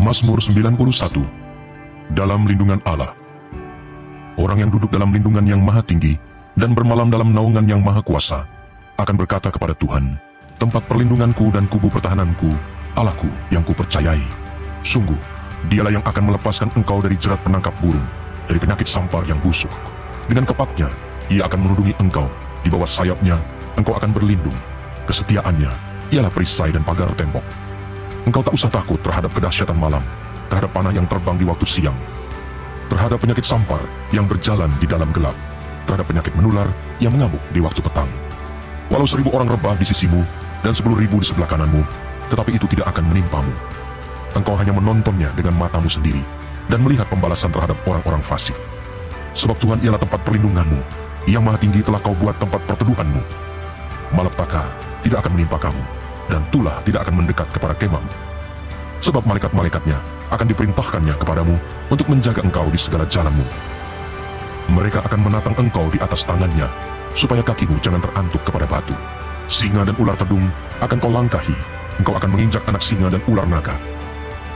Mazmur 91. Dalam lindungan Allah. Orang yang duduk dalam lindungan yang maha tinggi dan bermalam dalam naungan yang maha kuasa akan berkata kepada Tuhan, tempat perlindunganku dan kubu pertahananku, Allahku yang kupercayai. Sungguh, dialah yang akan melepaskan engkau dari jerat penangkap burung, dari penyakit sampar yang busuk. Dengan kepaknya, ia akan menudungi engkau, di bawah sayapnya, engkau akan berlindung. Kesetiaannya, ialah perisai dan pagar tembok. Engkau tak usah takut terhadap kedahsyatan malam, terhadap panah yang terbang di waktu siang, terhadap penyakit sampar yang berjalan di dalam gelap, terhadap penyakit menular yang mengamuk di waktu petang. Walau 1000 orang rebah di sisimu dan 10.000 di sebelah kananmu, tetapi itu tidak akan menimpamu. Engkau hanya menontonnya dengan matamu sendiri dan melihat pembalasan terhadap orang-orang fasik. Sebab Tuhan ialah tempat perlindunganmu, yang maha tinggi telah kau buat tempat perteduhanmu. Malapetaka tidak akan menimpa kamu, dan tulah tidak akan mendekat kepada kemahmu. Sebab malaikat-malaikatnya akan diperintahkannya kepadamu untuk menjaga engkau di segala jalanmu. Mereka akan menatang engkau di atas tangannya, supaya kakimu jangan terantuk kepada batu. Singa dan ular tedung akan kau langkahi, engkau akan menginjak anak singa dan ular naga.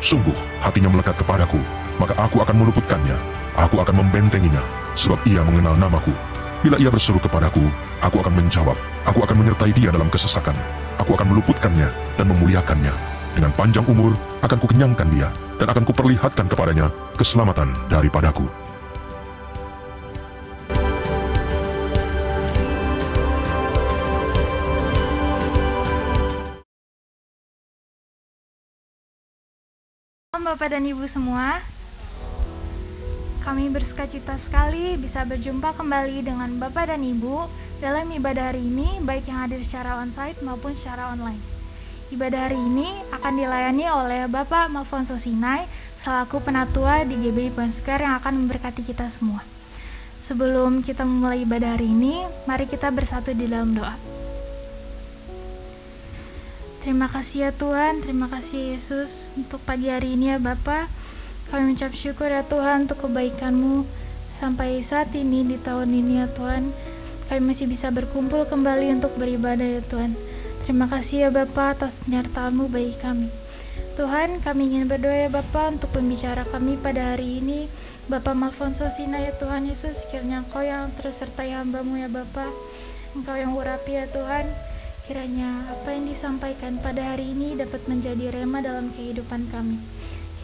Sungguh hatinya melekat kepadaku, maka aku akan meluputkannya, aku akan membentenginya, sebab ia mengenal namaku. Bila ia berseru kepadaku, aku akan menjawab, aku akan menyertai dia dalam kesesakan, aku akan meluputkannya dan memuliakannya. Dengan panjang umur akan kukenyangkan dia, dan akan kuperlihatkan kepadanya keselamatan daripadaku. Bapak dan Ibu semua, kami bersukacita sekali bisa berjumpa kembali dengan Bapak dan Ibu dalam ibadah hari ini, baik yang hadir secara onsite maupun secara online. Ibadah hari ini akan dilayani oleh Bapak Malfonso Sinai selaku penatua di GBI Point Square yang akan memberkati kita semua. Sebelum kita memulai ibadah hari ini, mari kita bersatu di dalam doa. Terima kasih ya Tuhan, terima kasih Yesus untuk pagi hari ini ya Bapa. Kami mengucap syukur ya Tuhan untuk kebaikan-Mu sampai saat ini di tahun ini ya Tuhan. Kami masih bisa berkumpul kembali untuk beribadah ya Tuhan. Terima kasih ya Bapa atas penyertaan-Mu bagi kami. Tuhan, kami ingin berdoa ya Bapa untuk pembicara kami pada hari ini, Bapak Malfonso Sinai ya Tuhan Yesus. Kiranya Engkau yang terus sertai hamba-Mu ya Bapa, Engkau yang urapi ya Tuhan. Kiranya apa yang disampaikan pada hari ini dapat menjadi rema dalam kehidupan kami.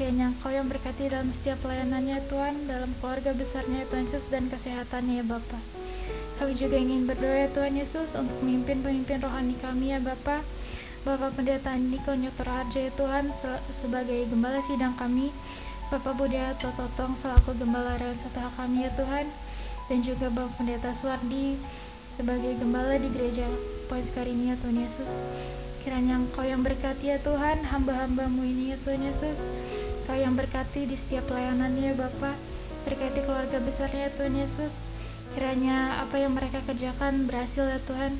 Kiranya Engkau yang berkati dalam setiap pelayanannya Tuhan, dalam keluarga besarnya Tuhan Yesus dan kesehatannya ya Bapa. Kami juga ingin berdoa ya Tuhan Yesus untuk pemimpin-pemimpin rohani kami ya Bapa. Bapak Pendeta Niko Nyotor Harja ya Tuhan sebagai gembala sidang kami, Bapak Budi Tototong selaku gembala Real Setelah kami ya Tuhan, dan juga Bapak Pendeta Suwardi sebagai gembala di gereja Point Square ini ya Tuhan Yesus. Kiranya Engkau yang berkati ya Tuhan hamba-hamba-Mu ini ya Tuhan Yesus. Engkau yang berkati di setiap pelayanannya ya Bapa, berkati keluarga besarnya ya Tuhan Yesus. Kiranya apa yang mereka kerjakan berhasil ya Tuhan.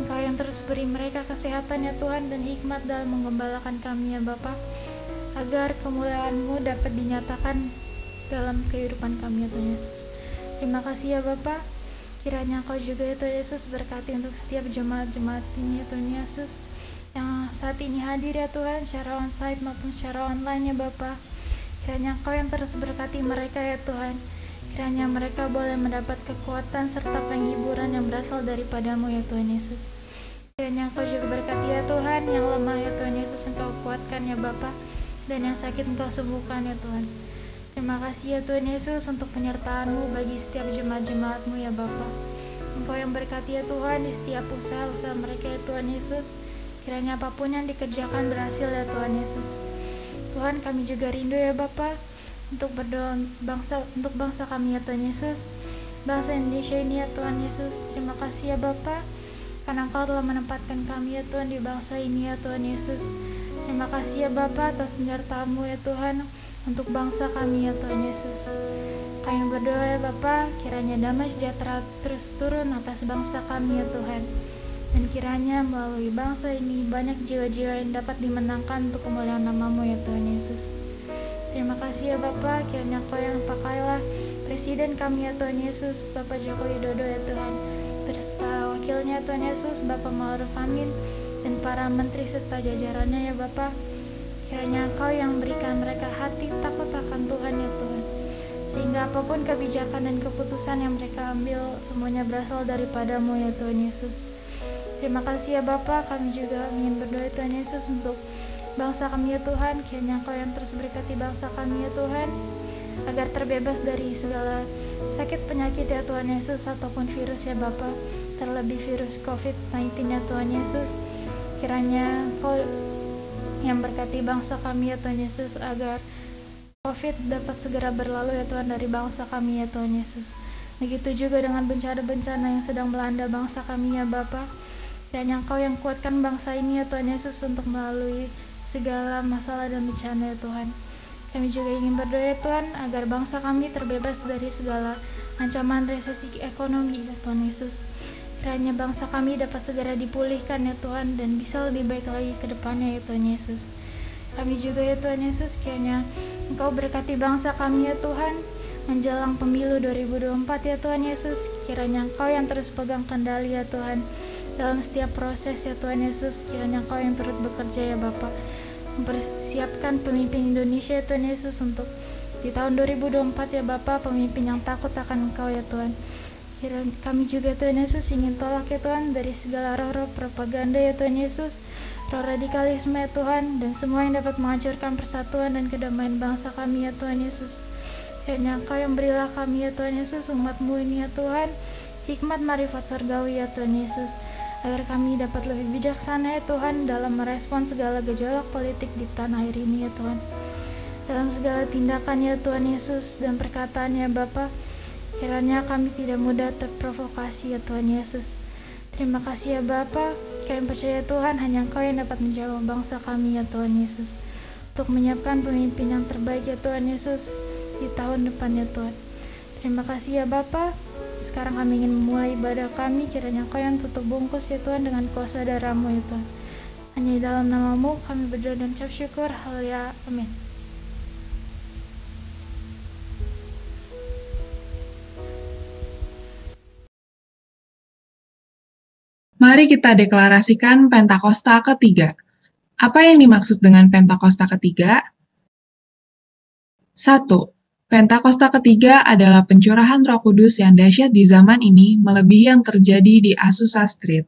Engkau yang terus beri mereka kesehatan ya Tuhan dan hikmat dalam menggembalakan kami ya Bapa, agar kemuliaan-Mu dapat dinyatakan dalam kehidupan kami ya Tuhan Yesus. Terima kasih ya Bapa. Kiranya Engkau juga ya Tuhan Yesus berkati untuk setiap jemaat-jemaat ini ya Tuhan Yesus yang saat ini hadir ya Tuhan secara onsite maupun secara online ya Bapa. Kiranya Engkau yang terus berkati mereka ya Tuhan. Kiranya mereka boleh mendapat kekuatan serta penghiburan yang berasal daripada-Mu ya Tuhan Yesus. Kiranya Engkau juga berkati ya Tuhan yang lemah ya Tuhan Yesus, Engkau kuatkan ya Bapa, dan yang sakit Engkau sembuhkan ya Tuhan. Terima kasih ya Tuhan Yesus untuk penyertaan-Mu bagi setiap jemaat-jemaat-Mu ya Bapa. Engkau yang berkati ya Tuhan di setiap usaha-usaha mereka ya Tuhan Yesus. Kiranya apapun yang dikerjakan berhasil ya Tuhan Yesus. Tuhan, kami juga rindu ya Bapa untuk berdoa untuk bangsa kami ya Tuhan Yesus. Bangsa Indonesia ini ya Tuhan Yesus. Terima kasih ya Bapa, karena Engkau telah menempatkan kami ya Tuhan di bangsa ini ya Tuhan Yesus. Terima kasih ya Bapa atas penyertaan-Mu ya Tuhan untuk bangsa kami ya Tuhan Yesus. Kami berdoa ya Bapa, kiranya damai sejahtera terus turun atas bangsa kami ya Tuhan. Dan kiranya melalui bangsa ini banyak jiwa-jiwa yang dapat dimenangkan untuk kemuliaan nama-Mu ya Tuhan Yesus. Terima kasih ya Bapa, kiranya Engkau yang pakailah Presiden kami ya Tuhan Yesus, Bapak Joko Widodo ya Tuhan, beserta wakilnya Tuhan Yesus, Bapak Ma'ruf Amin, dan para menteri serta jajarannya ya Bapa. Kiranya Engkau yang berikan mereka hati takut akan Tuhan ya Tuhan, sehingga apapun kebijakan dan keputusan yang mereka ambil semuanya berasal daripada-Mu ya Tuhan Yesus. Terima kasih ya Bapa, kami juga ingin berdoa Tuhan Yesus untuk bangsa kami ya Tuhan. Kiranya Engkau yang terus berkati bangsa kami ya Tuhan, agar terbebas dari segala sakit penyakit ya Tuhan Yesus, ataupun virus ya Bapa, terlebih virus COVID-19 ya Tuhan Yesus. Kiranya Engkau yang berkati bangsa kami ya Tuhan Yesus, agar COVID dapat segera berlalu ya Tuhan dari bangsa kami ya Tuhan Yesus. Begitu juga dengan bencana-bencana yang sedang melanda bangsa kami ya Bapa. Kiranya Engkau yang kuatkan bangsa ini ya Tuhan Yesus untuk melalui segala masalah dan bencana ya Tuhan. Kami juga ingin berdoa ya Tuhan, agar bangsa kami terbebas dari segala ancaman resesi ekonomi ya Tuhan Yesus. Kiranya bangsa kami dapat segera dipulihkan ya Tuhan, dan bisa lebih baik lagi ke depannya ya Tuhan Yesus. Kami juga ya Tuhan Yesus, kiranya Engkau berkati bangsa kami ya Tuhan, menjelang pemilu 2024 ya Tuhan Yesus. Kiranya Engkau yang terus pegang kendali ya Tuhan, dalam setiap proses ya Tuhan Yesus. Kiranya Engkau yang turut bekerja ya Bapa, mempersiapkan pemimpin Indonesia ya Tuhan Yesus, untuk di tahun 2024 ya Bapa, pemimpin yang takut akan Engkau ya Tuhan. Kami juga Tuhan Yesus ingin tolak ya Tuhan dari segala roh-roh propaganda ya Tuhan Yesus, roh radikalisme ya Tuhan, dan semua yang dapat menghancurkan persatuan dan kedamaian bangsa kami ya Tuhan Yesus. Kiranya Engkau yang berilah kami ya Tuhan Yesus, umat-Mu ini ya Tuhan, hikmat marifat surgawi ya Tuhan Yesus, agar kami dapat lebih bijaksana ya Tuhan dalam merespon segala gejolak politik di tanah air ini ya Tuhan, dalam segala tindakan ya Tuhan Yesus dan perkataan ya Bapa. Kiranya kami tidak mudah terprovokasi ya Tuhan Yesus. Terima kasih ya Bapa, kami percaya Tuhan hanya Engkau yang dapat menjawab bangsa kami ya Tuhan Yesus, untuk menyiapkan pemimpin yang terbaik ya Tuhan Yesus di tahun depan ya Tuhan. Terima kasih ya Bapa. Sekarang kami ingin memulai ibadah kami, kiranya Engkau yang tutup bungkus ya Tuhan dengan kuasa darah-Mu ya Tuhan. Hanya di dalam nama-Mu kami berdoa dan ucap syukur. Haleluya. Amin. Mari kita deklarasikan Pentakosta ketiga. Apa yang dimaksud dengan Pentakosta ketiga? 1. Pentakosta ketiga adalah pencurahan Roh Kudus yang dahsyat di zaman ini, melebihi yang terjadi di Azusa Street.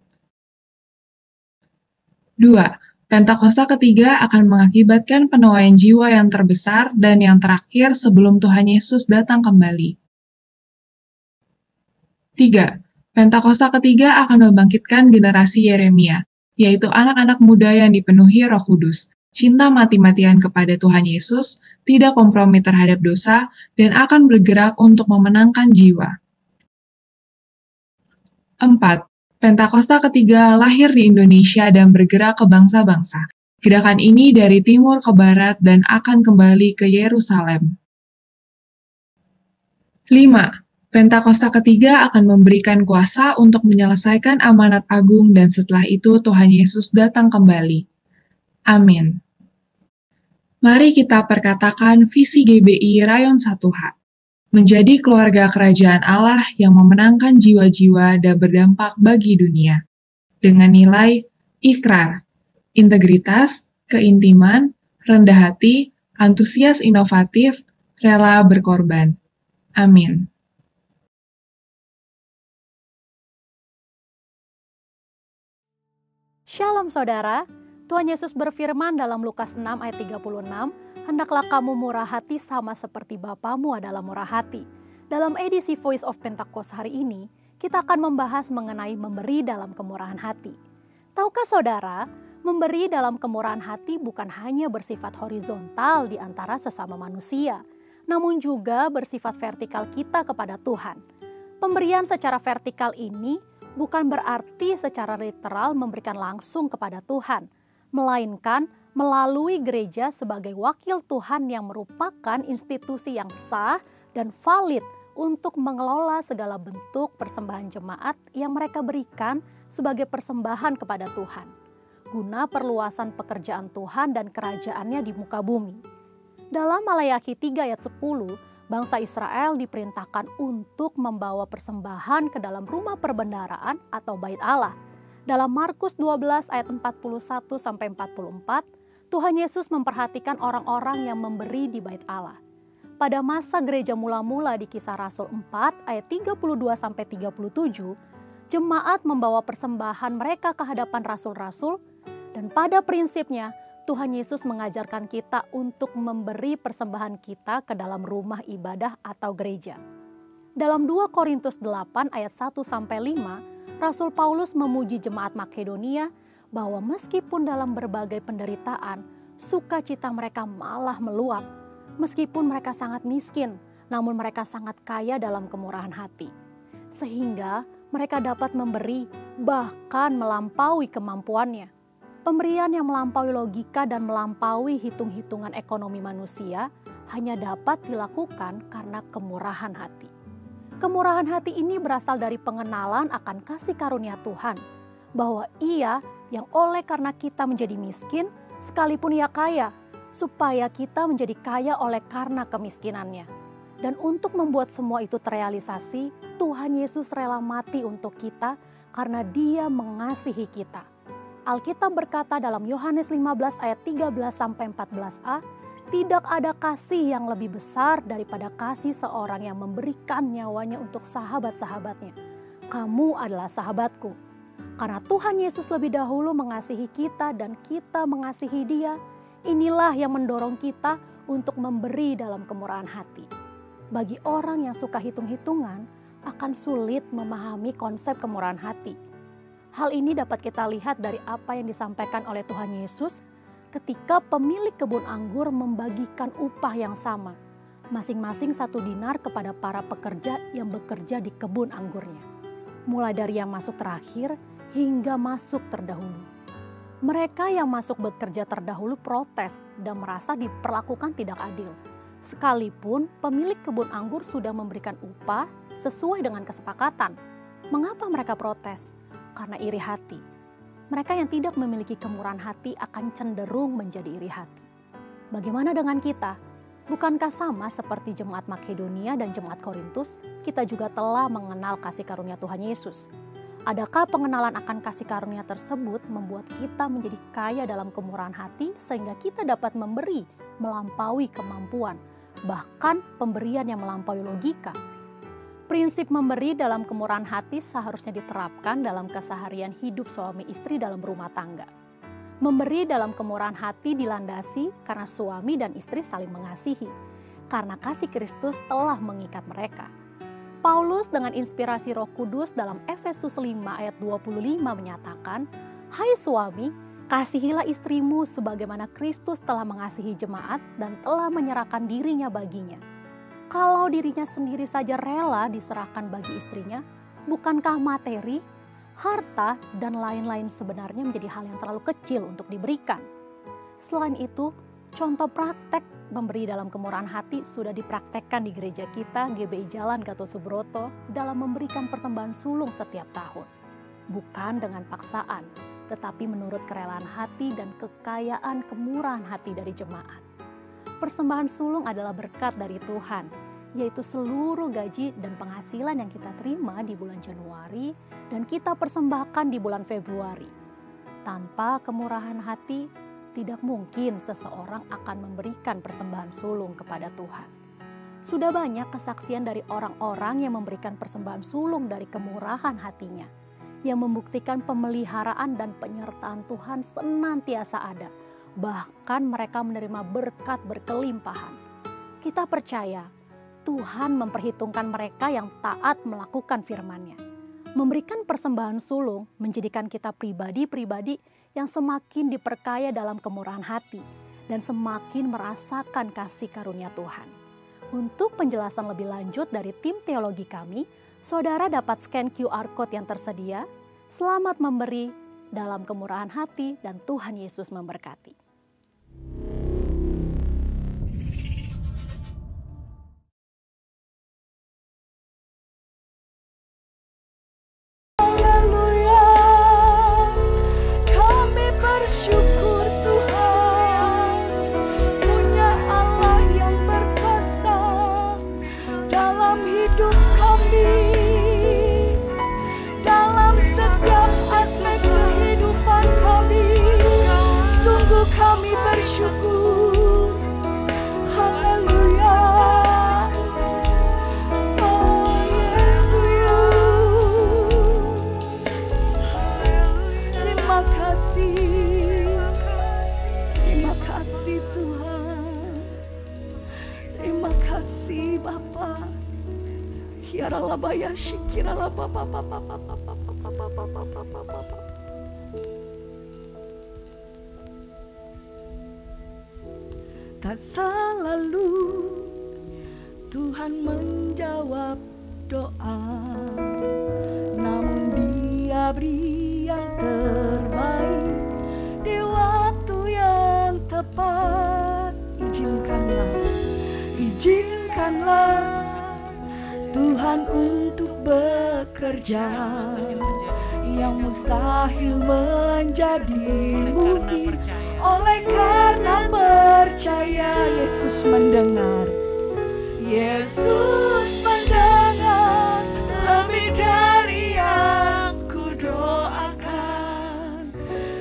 2. Pentakosta ketiga akan mengakibatkan penuaian jiwa yang terbesar dan yang terakhir sebelum Tuhan Yesus datang kembali. 3. Pentakosta ketiga akan membangkitkan generasi Yeremia, yaitu anak-anak muda yang dipenuhi Roh Kudus, cinta mati-matian kepada Tuhan Yesus, tidak kompromi terhadap dosa, dan akan bergerak untuk memenangkan jiwa. 4. Pentakosta ketiga lahir di Indonesia dan bergerak ke bangsa-bangsa. Gerakan ini dari timur ke barat dan akan kembali ke Yerusalem. 5. Pentakosta ketiga akan memberikan kuasa untuk menyelesaikan amanat agung dan setelah itu Tuhan Yesus datang kembali. Amin. Mari kita perkatakan visi GBI Rayon 1H. Menjadi keluarga kerajaan Allah yang memenangkan jiwa-jiwa dan berdampak bagi dunia. Dengan nilai ikrar, integritas, keintiman, rendah hati, antusias inovatif, rela berkorban. Amin. Shalom saudara, Tuhan Yesus berfirman dalam Lukas 6 ayat 36, "Hendaklah kamu murah hati sama seperti Bapamu adalah murah hati." Dalam edisi Voice of Pentecost hari ini, kita akan membahas mengenai memberi dalam kemurahan hati. Tahukah saudara, memberi dalam kemurahan hati bukan hanya bersifat horizontal di antara sesama manusia, namun juga bersifat vertikal kita kepada Tuhan. Pemberian secara vertikal ini bukan berarti secara literal memberikan langsung kepada Tuhan, melainkan melalui gereja sebagai wakil Tuhan yang merupakan institusi yang sah dan valid untuk mengelola segala bentuk persembahan jemaat yang mereka berikan sebagai persembahan kepada Tuhan, guna perluasan pekerjaan Tuhan dan kerajaannya di muka bumi. Dalam Malayaki 3 ayat 10, bangsa Israel diperintahkan untuk membawa persembahan ke dalam rumah perbendaharaan atau bait Allah. Dalam Markus 12 ayat 41-44, Tuhan Yesus memperhatikan orang-orang yang memberi di bait Allah. Pada masa gereja mula-mula di Kisah Rasul 4 ayat 32-37, jemaat membawa persembahan mereka ke hadapan rasul-rasul, dan pada prinsipnya Tuhan Yesus mengajarkan kita untuk memberi persembahan kita ke dalam rumah ibadah atau gereja. Dalam 2 Korintus 8 ayat 1-5, Rasul Paulus memuji jemaat Makedonia bahwa meskipun dalam berbagai penderitaan, sukacita mereka malah meluap. Meskipun mereka sangat miskin, namun mereka sangat kaya dalam kemurahan hati. Sehingga mereka dapat memberi bahkan melampaui kemampuannya. Pemberian yang melampaui logika dan melampaui hitung-hitungan ekonomi manusia hanya dapat dilakukan karena kemurahan hati. Kemurahan hati ini berasal dari pengenalan akan kasih karunia Tuhan, bahwa Ia yang oleh karena kita menjadi miskin, sekalipun Ia kaya, supaya kita menjadi kaya oleh karena kemiskinannya. Dan untuk membuat semua itu terrealisasi, Tuhan Yesus rela mati untuk kita karena Dia mengasihi kita. Alkitab berkata dalam Yohanes 15 ayat 13-14a, tidak ada kasih yang lebih besar daripada kasih seorang yang memberikan nyawanya untuk sahabat-sahabatnya. Kamu adalah sahabatku. Karena Tuhan Yesus lebih dahulu mengasihi kita dan kita mengasihi Dia, inilah yang mendorong kita untuk memberi dalam kemurahan hati. Bagi orang yang suka hitung-hitungan, akan sulit memahami konsep kemurahan hati. Hal ini dapat kita lihat dari apa yang disampaikan oleh Tuhan Yesus ketika pemilik kebun anggur membagikan upah yang sama, masing-masing 1 dinar kepada para pekerja yang bekerja di kebun anggurnya. Mulai dari yang masuk terakhir hingga masuk terdahulu. Mereka yang masuk bekerja terdahulu protes dan merasa diperlakukan tidak adil. Sekalipun pemilik kebun anggur sudah memberikan upah sesuai dengan kesepakatan. Mengapa mereka protes? Karena iri hati. Mereka yang tidak memiliki kemurahan hati akan cenderung menjadi iri hati. Bagaimana dengan kita? Bukankah sama seperti jemaat Makedonia dan jemaat Korintus, kita juga telah mengenal kasih karunia Tuhan Yesus? Adakah pengenalan akan kasih karunia tersebut membuat kita menjadi kaya dalam kemurahan hati sehingga kita dapat memberi melampaui kemampuan, bahkan pemberian yang melampaui logika? Prinsip memberi dalam kemurahan hati seharusnya diterapkan dalam keseharian hidup suami istri dalam rumah tangga. Memberi dalam kemurahan hati dilandasi karena suami dan istri saling mengasihi, karena kasih Kristus telah mengikat mereka. Paulus dengan inspirasi Roh Kudus dalam Efesus 5 ayat 25 menyatakan, "Hai suami, kasihilah istrimu sebagaimana Kristus telah mengasihi jemaat dan telah menyerahkan dirinya baginya." Kalau dirinya sendiri saja rela diserahkan bagi istrinya, bukankah materi, harta, dan lain-lain sebenarnya menjadi hal yang terlalu kecil untuk diberikan? Selain itu, contoh praktek memberi dalam kemurahan hati sudah dipraktekkan di gereja kita GBI Jalan Gatot Subroto dalam memberikan persembahan sulung setiap tahun. Bukan dengan paksaan, tetapi menurut kerelaan hati dan kekayaan kemurahan hati dari jemaat. Persembahan sulung adalah berkat dari Tuhan, yaitu seluruh gaji dan penghasilan yang kita terima di bulan Januari dan kita persembahkan di bulan Februari. Tanpa kemurahan hati, tidak mungkin seseorang akan memberikan persembahan sulung kepada Tuhan. Sudah banyak kesaksian dari orang-orang yang memberikan persembahan sulung dari kemurahan hatinya, yang membuktikan pemeliharaan dan penyertaan Tuhan senantiasa ada. Bahkan mereka menerima berkat berkelimpahan. Kita percaya Tuhan memperhitungkan mereka yang taat melakukan firman-Nya. Memberikan persembahan sulung menjadikan kita pribadi-pribadi yang semakin diperkaya dalam kemurahan hati dan semakin merasakan kasih karunia Tuhan. Untuk penjelasan lebih lanjut dari tim teologi kami, saudara dapat scan QR Code yang tersedia. Selamat memberi dalam kemurahan hati dan Tuhan Yesus memberkati. Bersyukur Tuhan punya Allah yang berkuasa dalam hidup kami, dalam setiap aspek kehidupan kami. Sungguh shikirala papa. Tak selalu Tuhan menjawab doa, namun Dia beri yang terbaik di waktu yang tepat. Izinkanlah Tuhan untuk bekerja, yang mustahil menjadi mungkin. Oleh karena percaya, Yesus mendengar. Yesus mendengar lebih dari yang kudoakan.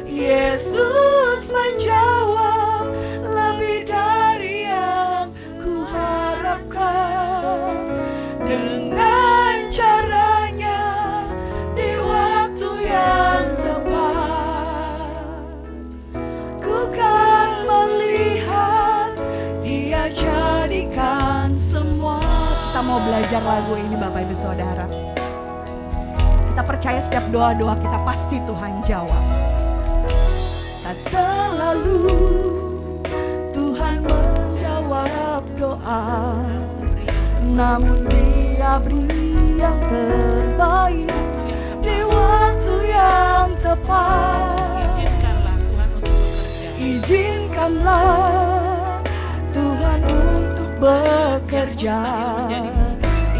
Yesus menjawab lebih dari yang kuharapkan. Dengan caranya di waktu yang tepat, ku kan melihat Dia jadikan semua. Kita mau belajar lagu ini Bapak Ibu Saudara. Kita percaya setiap doa-doa kita pasti Tuhan jawab. Tak selalu Tuhan menjawab doa, namun Dia beri yang terbaik di waktu yang tepat. Izinkanlah Tuhan untuk bekerja,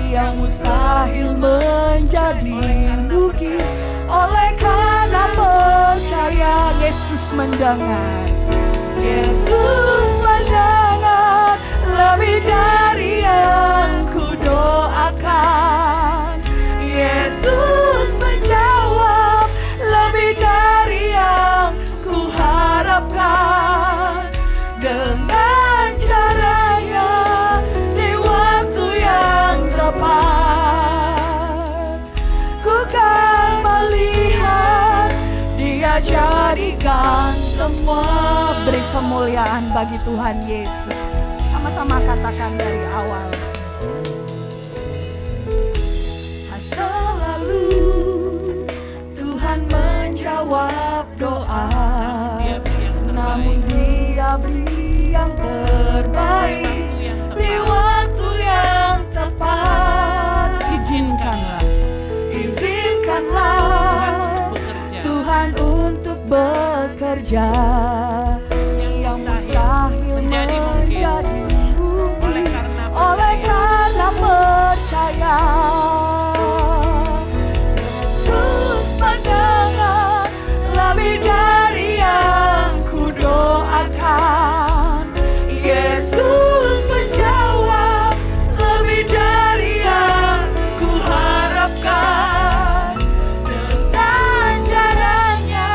yang mustahil menjadi mungkin. Oleh karena percaya, Yesus mendengar. Yesus mendengar lebih dari yang kudoakan. Yesus menjawab lebih dari yang kuharapkan. Dengan caranya di waktu yang tepat, ku kan melihat Dia jadikan semua. Beri kemuliaan bagi Tuhan Yesus. Sama-sama katakan dari awal. Selalu Tuhan menjawab doa, namun Dia beri yang terbaik di waktu yang tepat. Izinkanlah Tuhan untuk bekerja, yang mustahil menjadi mungkin. Oleh karena percaya, Yesus mendengar lebih dari yang kudoakan. Yesus menjawab lebih dari yang kuharapkan. Dengan caranya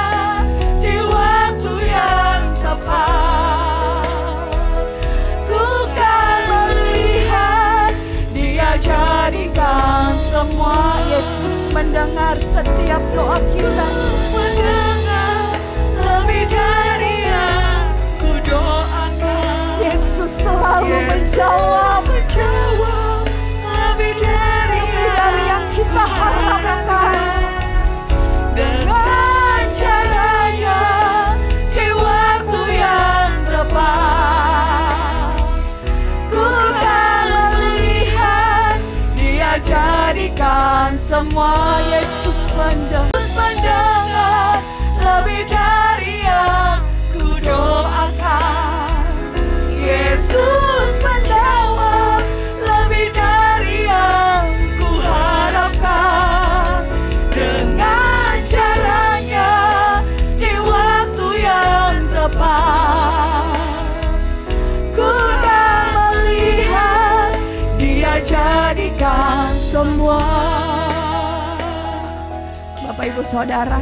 di waktu yang tepat, ku kan melihat Dia jadikan semua. Yesus mendengar setiap doa kita. Mendengar lebih dari yang kudoakan. Yesus selalu menjawab lebih dari yang kita harapkan. Dengan caranya di waktu yang tepat, ku kan melihat Dia jadikan semua. Yesus mendengar lebih dari yang kudoakan. Yesus menjawab lebih dari yang kuharapkan. Dengan caranya di waktu yang tepat, ku kan melihat Dia jadikan semua. Bapak Ibu Saudara,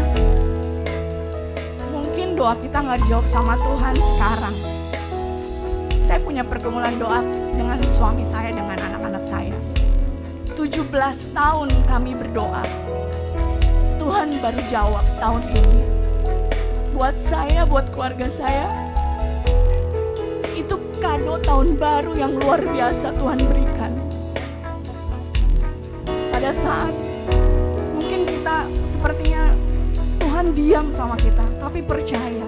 mungkin doa kita nggak dijawab sama Tuhan sekarang. Saya punya pergumulan doa dengan suami saya, dengan anak-anak saya. 17 tahun kami berdoa, Tuhan baru jawab tahun ini. Buat saya, buat keluarga saya, itu kado tahun baru yang luar biasa Tuhan berikan. pada saat mungkin kita sepertinya Tuhan diam sama kita, tapi percaya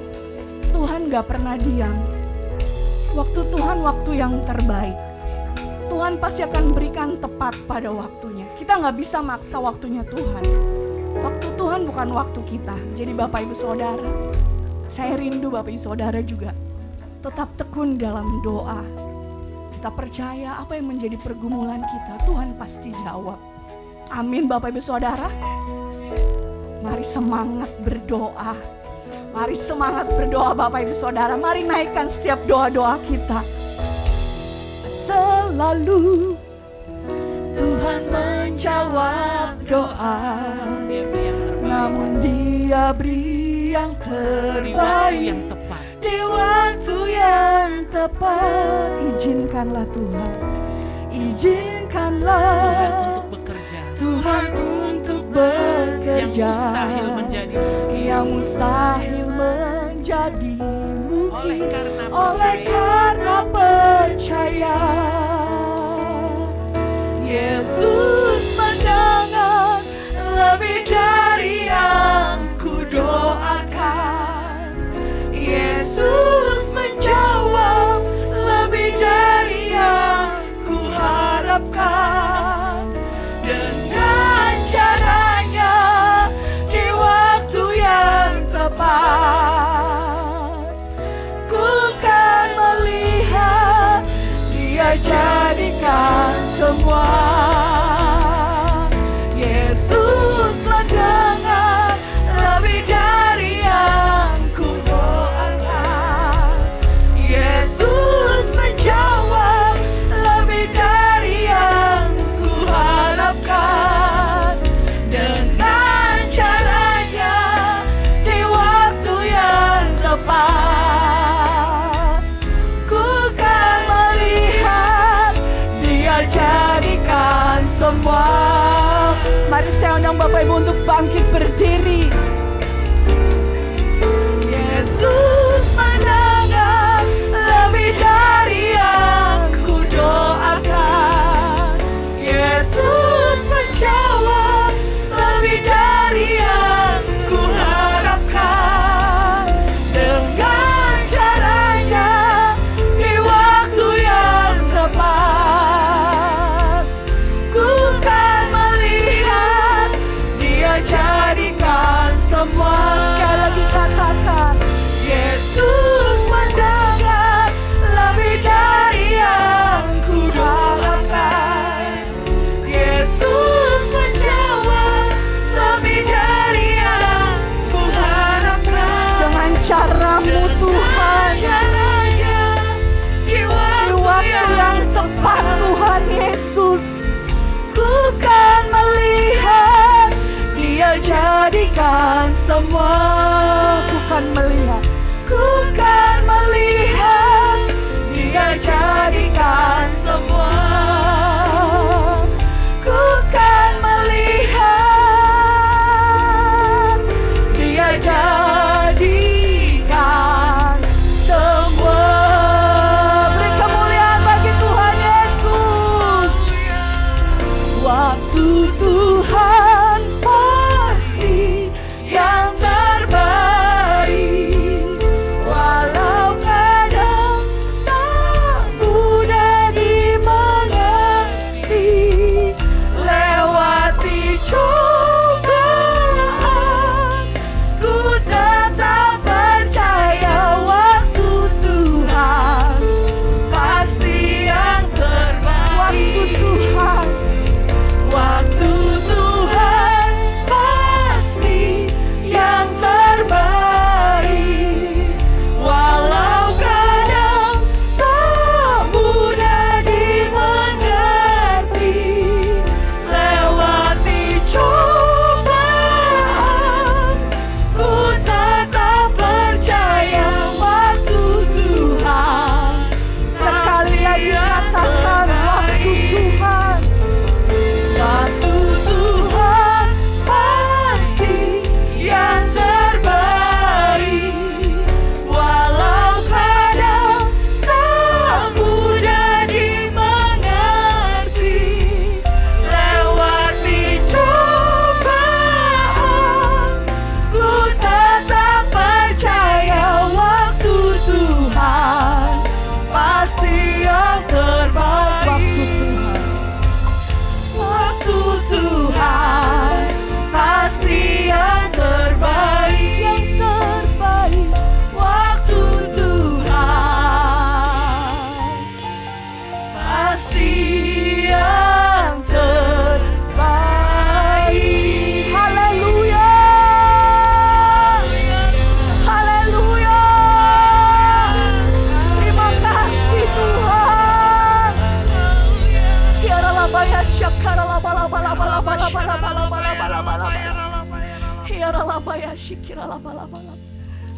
Tuhan gak pernah diam. Waktu Tuhan waktu yang terbaik. Tuhan pasti akan berikan tepat pada waktunya. Kita gak bisa maksa waktunya Tuhan. Waktu Tuhan bukan waktu kita. Jadi Bapak Ibu Saudara, saya rindu Bapak Ibu Saudara juga tetap tekun dalam doa. Kita percaya apa yang menjadi pergumulan kita, Tuhan pasti jawab. Amin Bapak Ibu Saudara. Mari semangat berdoa. Mari semangat berdoa Bapak Ibu Saudara. Mari naikkan setiap doa-doa kita. Selalu Tuhan menjawab doa, namun Dia beri yang terbaik di waktu yang tepat. Izinkanlah Tuhan, izinkanlah Tuhan untuk bekerja yang mustahil menjadi mungkin oleh karena percaya. Yesus mendengar lebih dari yang ku doakan. Yesus menjawab lebih dari yang ku harapkan. Dengan caranya di waktu yang tepat, ku kan melihat Dia jadikan semua. Yesus mendengar lebih dari yang ku doakan. Yesus menjawab lebih dari yang ku harapkan. Dengan caranya di waktu yang tepat, ku kan melihat Dia jadikan semua. Mari saya undang Bapak Ibu untuk bangkit berdiri. Yesus mendengar lebih dari yang ku doakan. Yesus menjawab lebih dari yang ku harapkan. Dengan caranya di waktu yang tepat, ku kan melihat Dia jadikan semua. Sekali lagi katakan, Yesus mendengar lebih dari yang ku harapkan. Yesus menjawab lebih dari yang ku harapkan. Dengan caramu Tuhan, di waktu yang tepat Tuhan Yesus, ku kan melihat Dia jadikan semua. Ku kan melihat, ku kan melihat Dia jadikan semua. Ku kan melihat Dia jadikan semua. Beri kemuliaan bagi Tuhan Yesus. Waktu Tuhan pasti yang terbaik, walau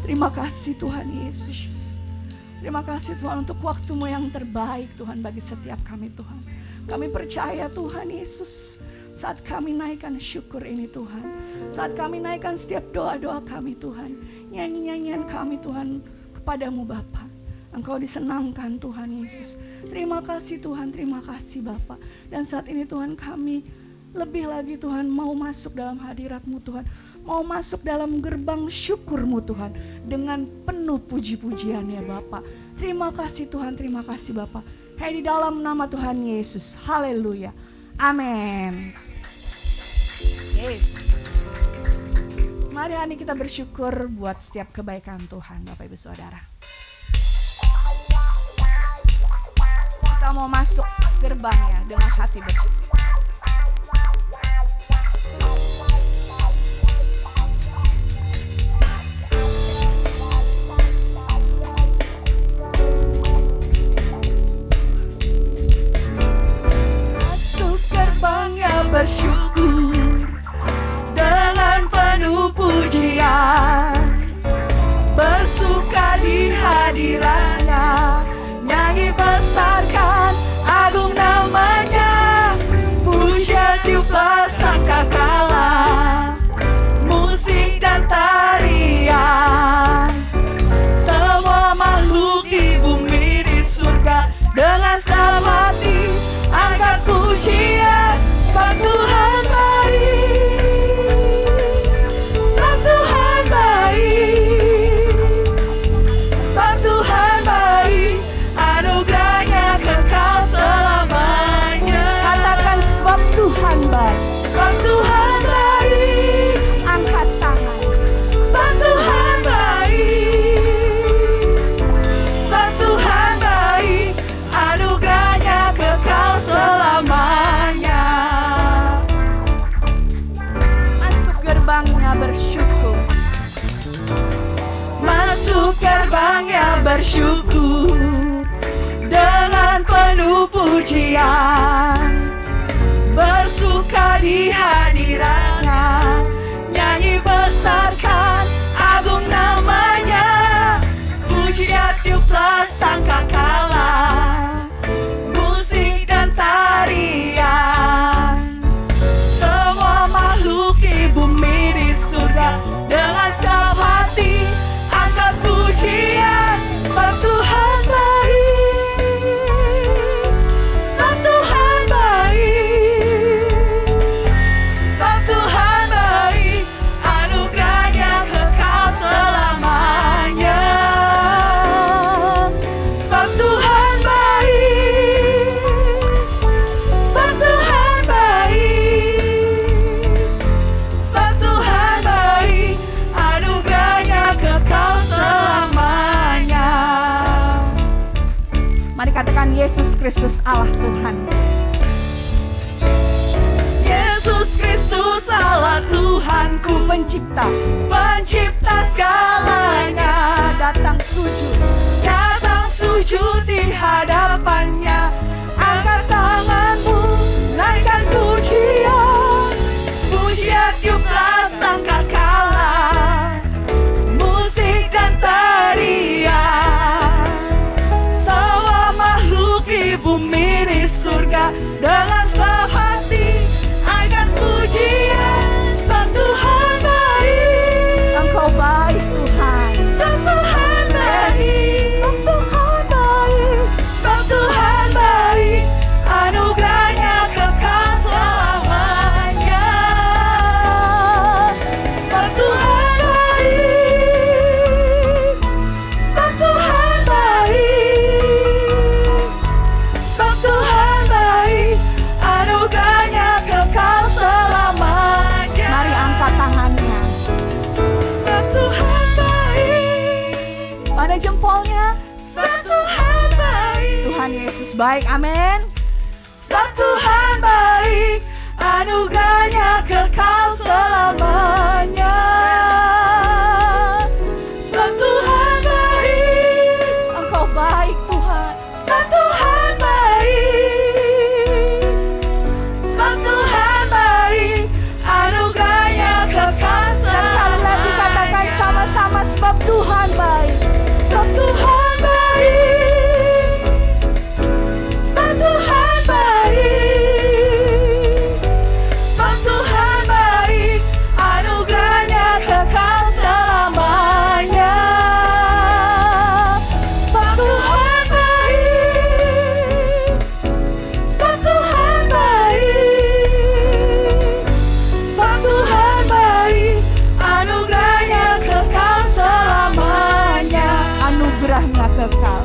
Terima kasih Tuhan Yesus. Terima kasih Tuhan untuk waktu-Mu yang terbaik Tuhan bagi setiap kami Tuhan. Kami percaya Tuhan Yesus, saat kami naikkan syukur ini Tuhan, saat kami naikkan setiap doa-doa kami Tuhan, nyanyi-nyanyian kami Tuhan kepadamu Bapa, Engkau disenangkan Tuhan Yesus. Terima kasih Tuhan, terima kasih Bapa. Dan saat ini Tuhan kami lebih lagi Tuhan mau masuk dalam hadirat-Mu Tuhan, mau masuk dalam gerbang syukur-Mu Tuhan dengan penuh puji-pujian ya Bapa. Terima kasih Tuhan, terima kasih Bapa. Hai di dalam nama Tuhan Yesus, haleluya, amin. Yes. Mari hari kita bersyukur buat setiap kebaikan Tuhan Bapak Ibu Saudara. Kita mau masuk gerbangnya dengan hati bersyukur. Bersyukur dengan penuh pujian, bersuka di hadirannya, nyanyi besarkan agung namanya, pujian tiuplah sangkakala, musik dan tarian, semua makhluk di bumi di surga dengan senang hati angkat pujian. Sebab Tuhan baik, sebab Tuhan baik, sebab Tuhan baik, anugerahnya kekal selamanya. Katakan sebab Tuhan baik, sebab Tuhan baik, angkat tangan. Sebab Tuhan baik, sebab Tuhan baik, anugerahnya kekal selamanya. Bersyukur, masuk gerbangnya bersyukur dengan penuh pujian, bersuka di hadirannya, nyanyi besarkan agung namanya, pujian tiuplah sangkakala, musik dan tarian, semua makhluk di bumi di surga dengan senang hati angkat pujian. Sebab Tuhan baik, sebab Tuhan baik, sebab Tuhan baik, anugerahnya kekal selamanya. Sebab Tuhan baik, sebab Tuhan baik, sebab Tuhan baik, anugerahnya kekal selamanya. Mari katakan Yesus Kristus Allah Tuhan. Yesus Kristus Allah Tuhanku, pencipta, pencipta segalanya. Datang sujud di hadapannya. Angkat tanganmu, naikkan pujian, pujian tiuplah sangkakala, musik dan tarian, semua makhluk di bumi di surga dengan senang hati angkat pujian. Sebab Tuhan baik, Engkau baik Tuhan. Sebab Tuhan baik, sebab Tuhan baik, sebab Tuhan baik, anugerahnya kekal selamanya. Sebab Tuhan baik, sebab Tuhan baik, sebab Tuhan baik, anugerahnya kekal selamanya. Mari angkat tangannya. Sebab Tuhan baik, pada jempolnya. Sebab Tuhan baik, Tuhan Yesus baik, amin. Sebab Tuhan baik, anugerahnya kekal selamanya. Sebab Tuhan baik, Engkau baik Tuhan. Sebab Tuhan baik, sebab Tuhan baik, anugerahnya kekal selamanya. Sebab Tuhan baik, sebab Tuhan baik, sebab Tuhan baik, sebab Tuhan baik, anugerahnya kekal selamanya. Sebab Tuhan baik, sebab Tuhan baik, sebab Tuhan baik, anugerahnya kekal selamanya. Anugerahnya kekal.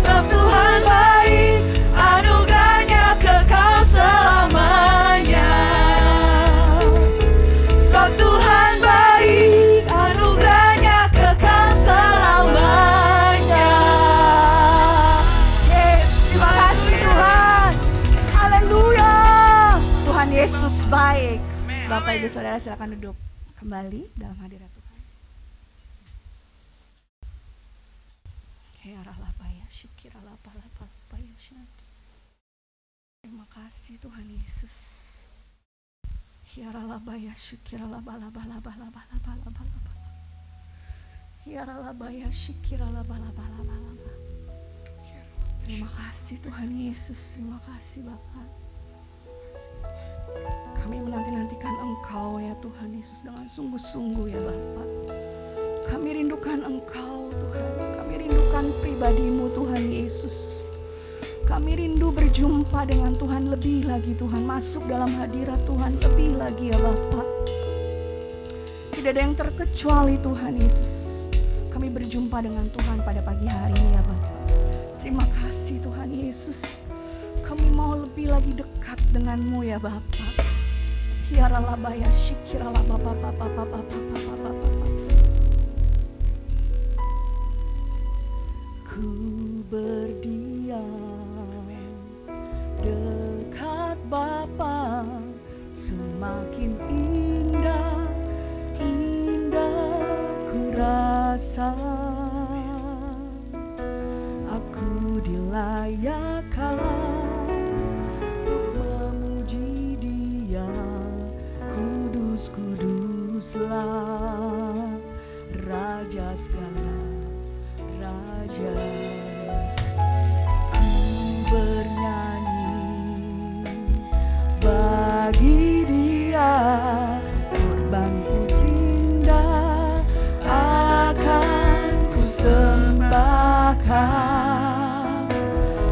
Sebab Tuhan baik, anugerahnya kekal selamanya. Sebab Tuhan baik, anugerahnya kekal selamanya. Yes, terima kasih Tuhan. Haleluya. Tuhan Yesus baik. Bapak Ibu Saudara silakan duduk kembali dalam hadirat Tuhan. Terima kasih Tuhan Yesus. Terima kasih Tuhan Yesus. Terima kasih Bapak. Kami menanti-nantikan Engkau ya Tuhan Yesus dengan sungguh-sungguh ya Bapak. Kami rindukan Engkau Tuhan. Kami rindukan pribadi-Mu Tuhan Yesus. Kami rindu berjumpa dengan Tuhan lebih lagi Tuhan. Masuk dalam hadirat Tuhan lebih lagi ya Bapak. Tidak ada yang terkecuali Tuhan Yesus. Kami berjumpa dengan Tuhan pada pagi hari ini ya Bapak. Terima kasih Tuhan Yesus. Kami mau lebih lagi dekat dengan-Mu ya Bapak. Hiaralabaya syikiralababa. Ku berdiam dekat Bapa, semakin indah, indah ku rasa. Aku dilayakkan memuji Dia, kudus, kuduslah Raja segala Raja. Ku bernyanyi bagi Dia, korbanku indah akan ku sembahkan,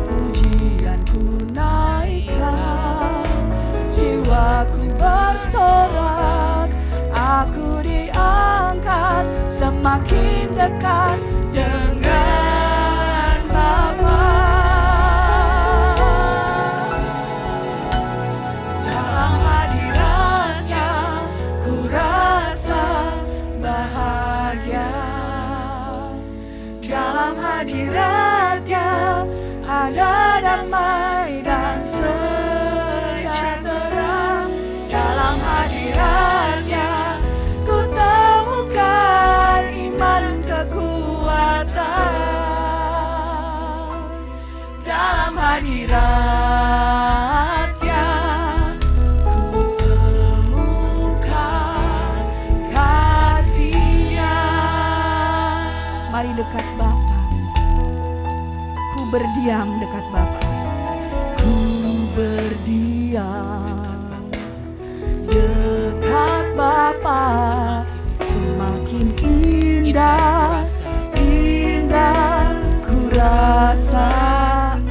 pujianku naikkan, jiwaku bersorak, aku diangkat semakin dekat dengan Bapa. Dalam hadirat-Nya ku rasa bahagia. Dalam hadirat-Nya ada damai dan sejahtera. Dalam hadirat-Nya ku temukan iman kekuatan. Dalam hadirat-Nya ku temukan kasih-Nya. Mari dekat Bapa. Ku berdiam dekat Bapa. Ku berdiam dekat Bapa, semakin indah, indah ku rasa.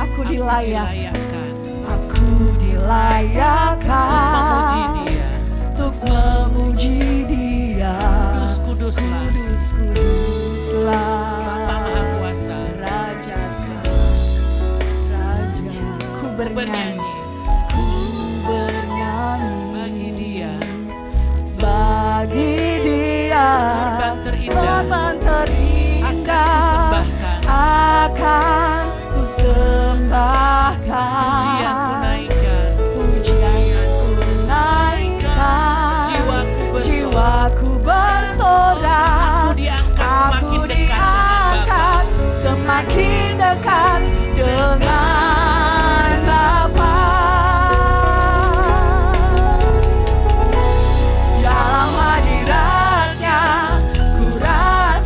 Aku dilayakkan, aku dilayakkan untuk memuji Dia, Kudus-kuduslah kudus-kuduslah Bapa Maha Kuasa, Raja segala Raja. Ku bernyanyi, ku bernyanyi bagi Dia, bagi Dia, korban terindah korban terindah akan akan ku ku sembahkan, sembahkan, pujianku naikkan, pujianku naikkan, jiwaku bersorak, aku diangkat semakin dekat dengan Bapa. Dalam hadirat-Nya ku rasa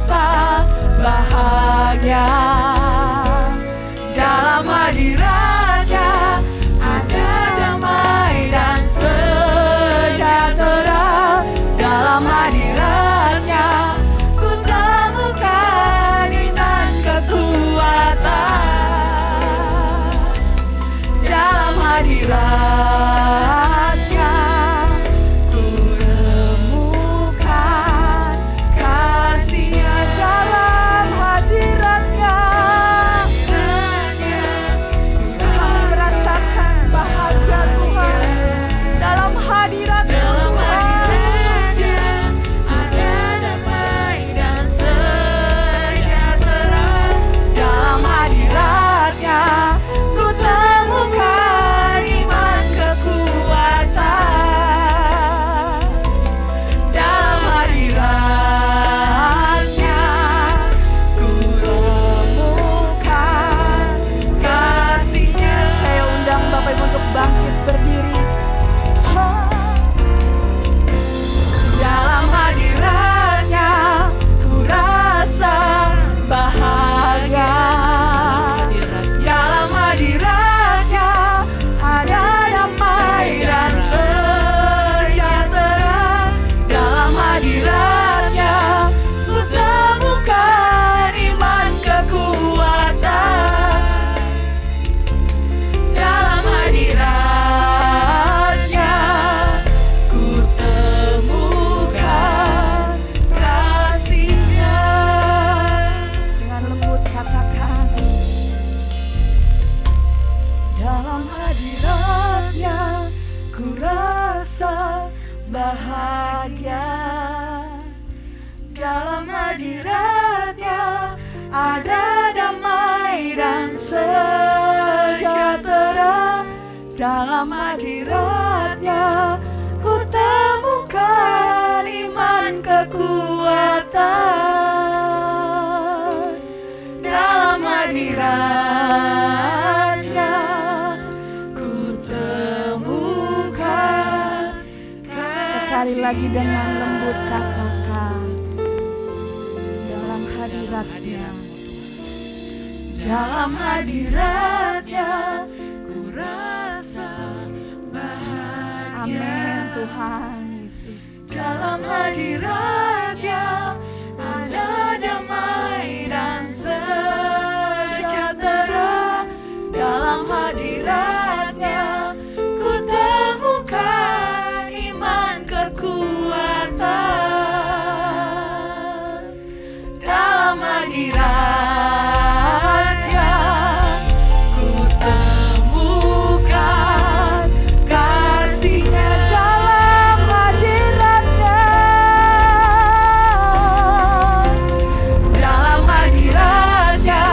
hadirat-Nya ada damai dan sejahtera. Dalam hadirat-Nya ku temukan iman kekuatan. Dalam hadirat-Nya ku temukan. Sekali lagi dengan lembut katakan, dalam hadirat-Nya, dalam hadirat-Nya ku rasa bahagia. Amin Tuhan Yesus. Dalam hadirat-Nya ada damai dan sejahtera. Dalam hadirat-Nya ku temukan iman kekuatan. Dalam hadirat-Nya ku temukan kasih-Nya. Dalam hadirat-Nya, dalam hadirat-Nya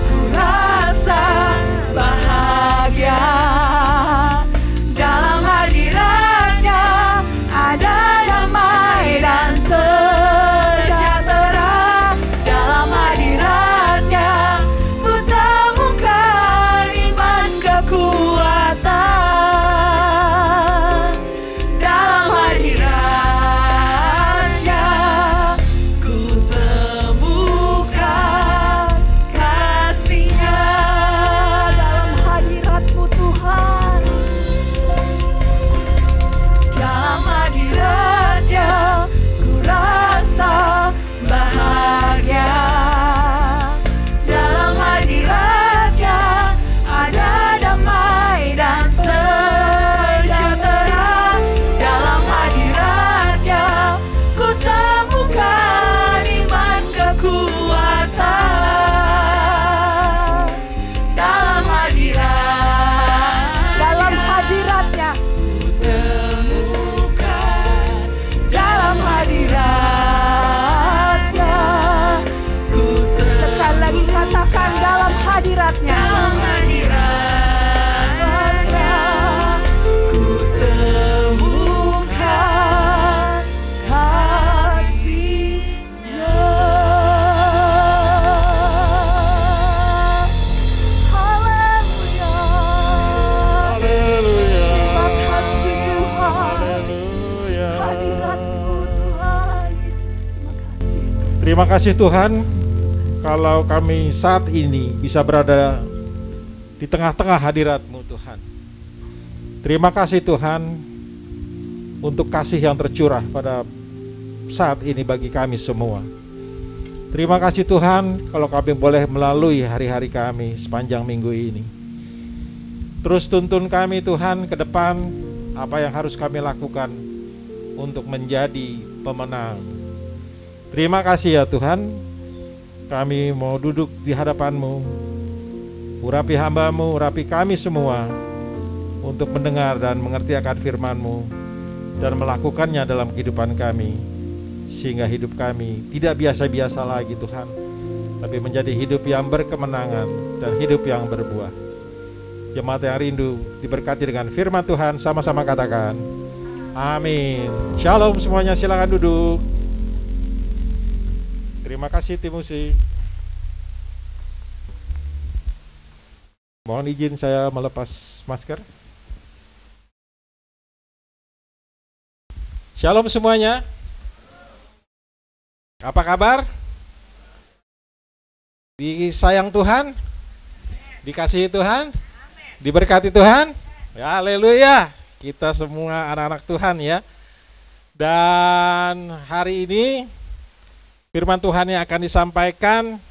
ku rasa bahagia. Dalam hadirat-Nya ada damai dan sejahtera. Dalam hadirat-Nya ku temukan iman kekuatan. Dalam hadirat-Nya ku temukan kasih-Nya. Dalam hadirat-Mu Tuhan, dalam hadirat-Nya ku rasa bahagia. Dalam hadirat-Nya ada damai dan sejahtera. Dalam hadirat-Nya ku temukan iman kekuatan. Dalam hadirat-Nya ku temukan. Dalam hadirat-Nya ku temukan. Sekali lagi katakan, dalam hadirat-Nya. Dalam hadirat-Nya ku temukan kasih-Nya. Haleluya. Terima kasih Tuhan. Hadirat-Mu Tuhan Yesus. Terima kasih Tuhan, kalau kami saat ini bisa berada di tengah-tengah hadirat-Mu Tuhan. Terima kasih Tuhan untuk kasih yang tercurah pada saat ini bagi kami semua. Terima kasih Tuhan kalau kami boleh melalui hari-hari kami sepanjang minggu ini. Terus tuntun kami Tuhan ke depan, apa yang harus kami lakukan untuk menjadi pemenang. Terima kasih ya Tuhan, kami mau duduk di hadapan-Mu. Urapi hamba-Mu, urapi kami semua untuk mendengar dan mengerti akan firman-Mu dan melakukannya dalam kehidupan kami, sehingga hidup kami tidak biasa-biasa lagi Tuhan, tapi menjadi hidup yang berkemenangan dan hidup yang berbuah. Jemaat yang rindu diberkati dengan firman Tuhan, sama-sama katakan amin. Shalom semuanya, silakan duduk. Terima kasih Timusi. Mohon izin saya melepas masker. Shalom semuanya. Apa kabar? Disayang Tuhan? Dikasihi Tuhan? Diberkati Tuhan? Ya, haleluya. Kita semua anak-anak Tuhan ya. Dan hari ini firman Tuhan yang akan disampaikan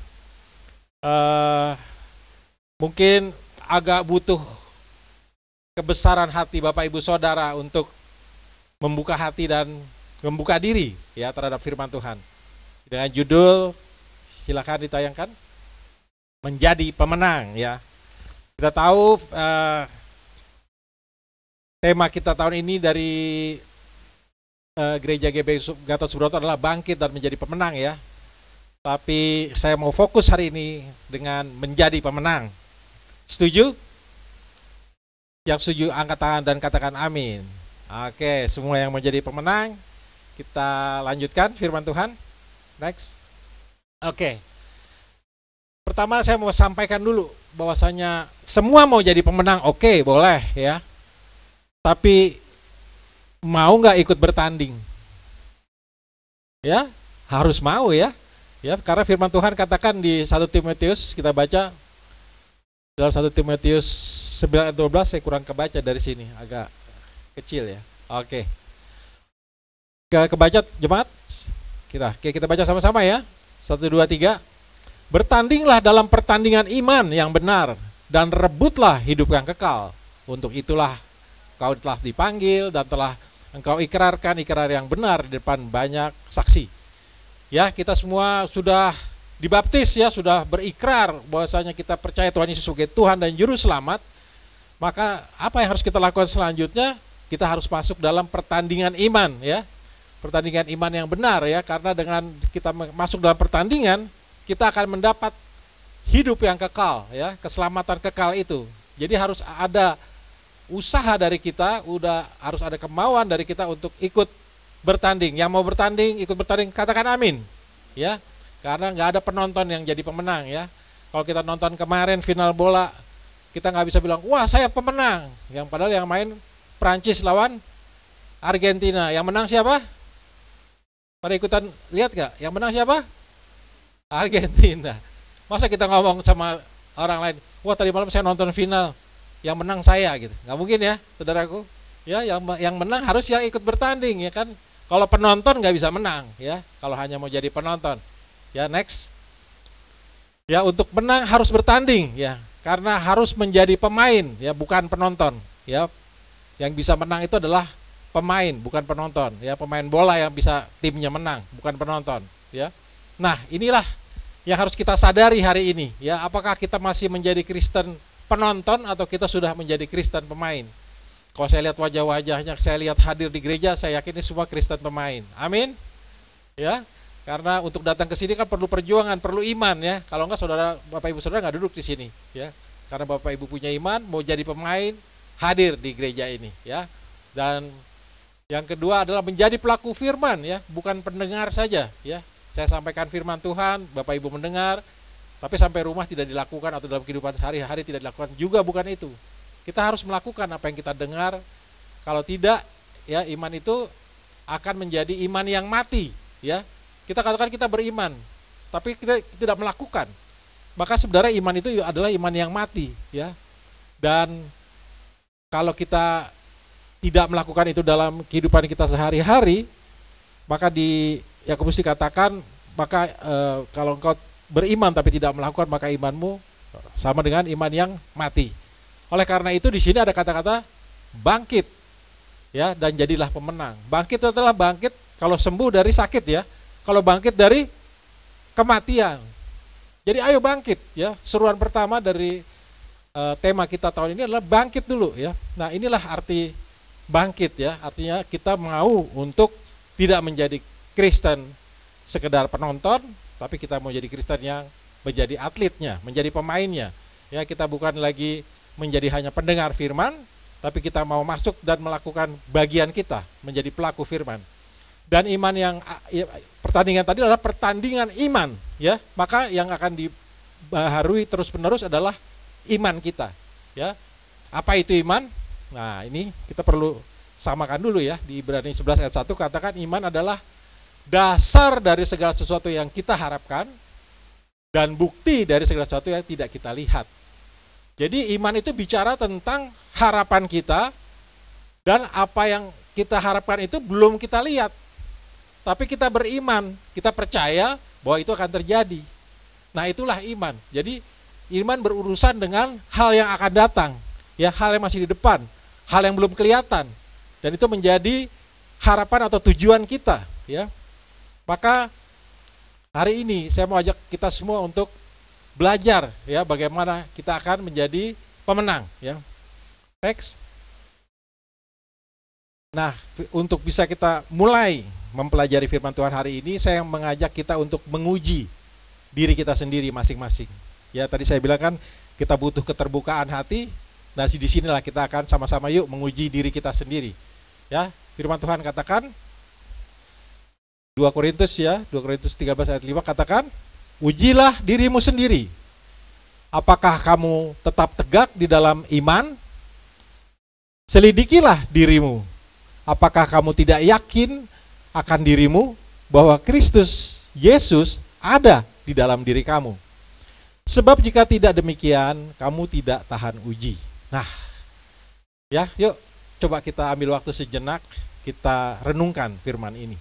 mungkin agak butuh kebesaran hati Bapak Ibu Saudara untuk membuka hati dan membuka diri ya terhadap firman Tuhan. Dengan judul, silakan ditayangkan, menjadi pemenang ya. Kita tahu tema kita tahun ini dari Gereja GBI Gatot Subroto adalah bangkit dan menjadi pemenang ya. Tapi saya mau fokus hari ini dengan menjadi pemenang. Setuju? Yang setuju angkat tangan dan katakan amin. Oke, semua yang menjadi pemenang, kita lanjutkan firman Tuhan. Next. Oke. Pertama saya mau sampaikan dulu bahwasanya semua mau jadi pemenang, oke, boleh ya. Tapi mau nggak ikut bertanding? Ya, harus mau ya. Ya, karena firman Tuhan katakan di 1 Timotius, kita baca dalam 1 Timotius 9 ayat 12, saya kurang kebaca dari sini, agak kecil ya. Oke. Kebaca jemaat? Kita baca sama-sama ya. 1, 2, 3. Bertandinglah dalam pertandingan iman yang benar dan rebutlah hidup yang kekal. Untuk itulah kau telah dipanggil dan telah engkau ikrarkan ikrar yang benar di depan banyak saksi. Ya, kita semua sudah dibaptis ya, sudah berikrar bahwasanya kita percaya Tuhan Yesus sebagai Tuhan dan Juru Selamat. Maka apa yang harus kita lakukan selanjutnya? Kita harus masuk dalam pertandingan iman ya. Pertandingan iman yang benar ya, karena dengan kita masuk dalam pertandingan, kita akan mendapat hidup yang kekal ya, keselamatan kekal itu. Jadi harus ada usaha dari kita, harus ada kemauan dari kita untuk ikut bertanding. Yang mau bertanding, ikut bertanding, katakan amin ya. Karena nggak ada penonton yang jadi pemenang ya. Kalau kita nonton kemarin final bola, kita nggak bisa bilang, wah saya pemenang. Yang padahal yang main Prancis lawan Argentina. Yang menang siapa? Pada ikutan lihat nggak? Yang menang siapa? Argentina. Masa kita ngomong sama orang lain, wah tadi malam saya nonton final, yang menang saya gitu. Nggak mungkin ya, saudaraku. Ya, yang menang harus yang ikut bertanding ya kan. Kalau penonton nggak bisa menang ya, kalau hanya mau jadi penonton. Ya, next. Ya, untuk menang harus bertanding ya, karena harus menjadi pemain ya, bukan penonton ya. Yang bisa menang itu adalah pemain, bukan penonton ya. Pemain bola yang bisa timnya menang, bukan penonton ya. Nah, inilah yang harus kita sadari hari ini ya. Apakah kita masih menjadi Kristen penonton atau kita sudah menjadi Kristen pemain? Kalau saya lihat wajah-wajahnya, saya lihat hadir di gereja, saya yakin ini semua Kristen pemain. Amin. Ya, karena untuk datang ke sini kan perlu perjuangan, perlu iman ya. Kalau enggak saudara, Bapak Ibu saudara nggak duduk di sini ya. Karena Bapak Ibu punya iman, mau jadi pemain, hadir di gereja ini ya. Dan yang kedua adalah menjadi pelaku firman ya, bukan pendengar saja ya. Saya sampaikan firman Tuhan, Bapak Ibu mendengar, tapi sampai rumah tidak dilakukan atau dalam kehidupan sehari-hari tidak dilakukan, juga bukan itu. Kita harus melakukan apa yang kita dengar. Kalau tidak, ya iman itu akan menjadi iman yang mati. Ya, kita katakan kita beriman, tapi kita tidak melakukan. Maka sebenarnya iman itu adalah iman yang mati. Ya, dan kalau kita tidak melakukan itu dalam kehidupan kita sehari-hari, maka di Yakobus dikatakan, maka kalau engkau beriman tapi tidak melakukan, maka imanmu sama dengan iman yang mati. Oleh karena itu di sini ada kata-kata bangkit ya, dan jadilah pemenang. Bangkit itu adalah bangkit kalau sembuh dari sakit ya. Kalau bangkit dari kematian. Jadi ayo bangkit ya. Seruan pertama dari tema kita tahun ini adalah bangkit dulu ya. Nah, inilah arti bangkit ya. Artinya kita mau untuk tidak menjadi Kristen sekedar penonton, tapi kita mau jadi Kristen yang menjadi atletnya, menjadi pemainnya. Ya, kita bukan lagi menjadi hanya pendengar firman, tapi kita mau masuk dan melakukan bagian kita menjadi pelaku firman. Dan iman yang pertandingan tadi adalah pertandingan iman, ya. Maka yang akan dibaharui terus-menerus adalah iman kita, ya. Apa itu iman? Nah, ini kita perlu samakan dulu ya. Di Ibrani 11 ayat 1 katakan iman adalah dasar dari segala sesuatu yang kita harapkan dan bukti dari segala sesuatu yang tidak kita lihat. Jadi iman itu bicara tentang harapan kita, dan apa yang kita harapkan itu belum kita lihat. Tapi kita beriman, kita percaya bahwa itu akan terjadi. Nah, itulah iman. Jadi iman berurusan dengan hal yang akan datang, ya, hal yang masih di depan, hal yang belum kelihatan. Dan itu menjadi harapan atau tujuan kita, ya. Maka hari ini saya mau ajak kita semua untuk belajar ya bagaimana kita akan menjadi pemenang ya. Next. Nah, untuk bisa kita mulai mempelajari firman Tuhan hari ini, saya mengajak kita untuk menguji diri kita sendiri masing-masing. Ya, tadi saya bilang kan kita butuh keterbukaan hati. Nah, di sinilah kita akan sama-sama yuk menguji diri kita sendiri. Ya, firman Tuhan katakan 2 Korintus 13 ayat 5 katakan, ujilah dirimu sendiri. Apakah kamu tetap tegak di dalam iman? Selidikilah dirimu. Apakah kamu tidak yakin akan dirimu bahwa Kristus Yesus ada di dalam diri kamu? Sebab jika tidak demikian, kamu tidak tahan uji. Nah, ya, yuk coba kita ambil waktu sejenak, kita renungkan firman ini.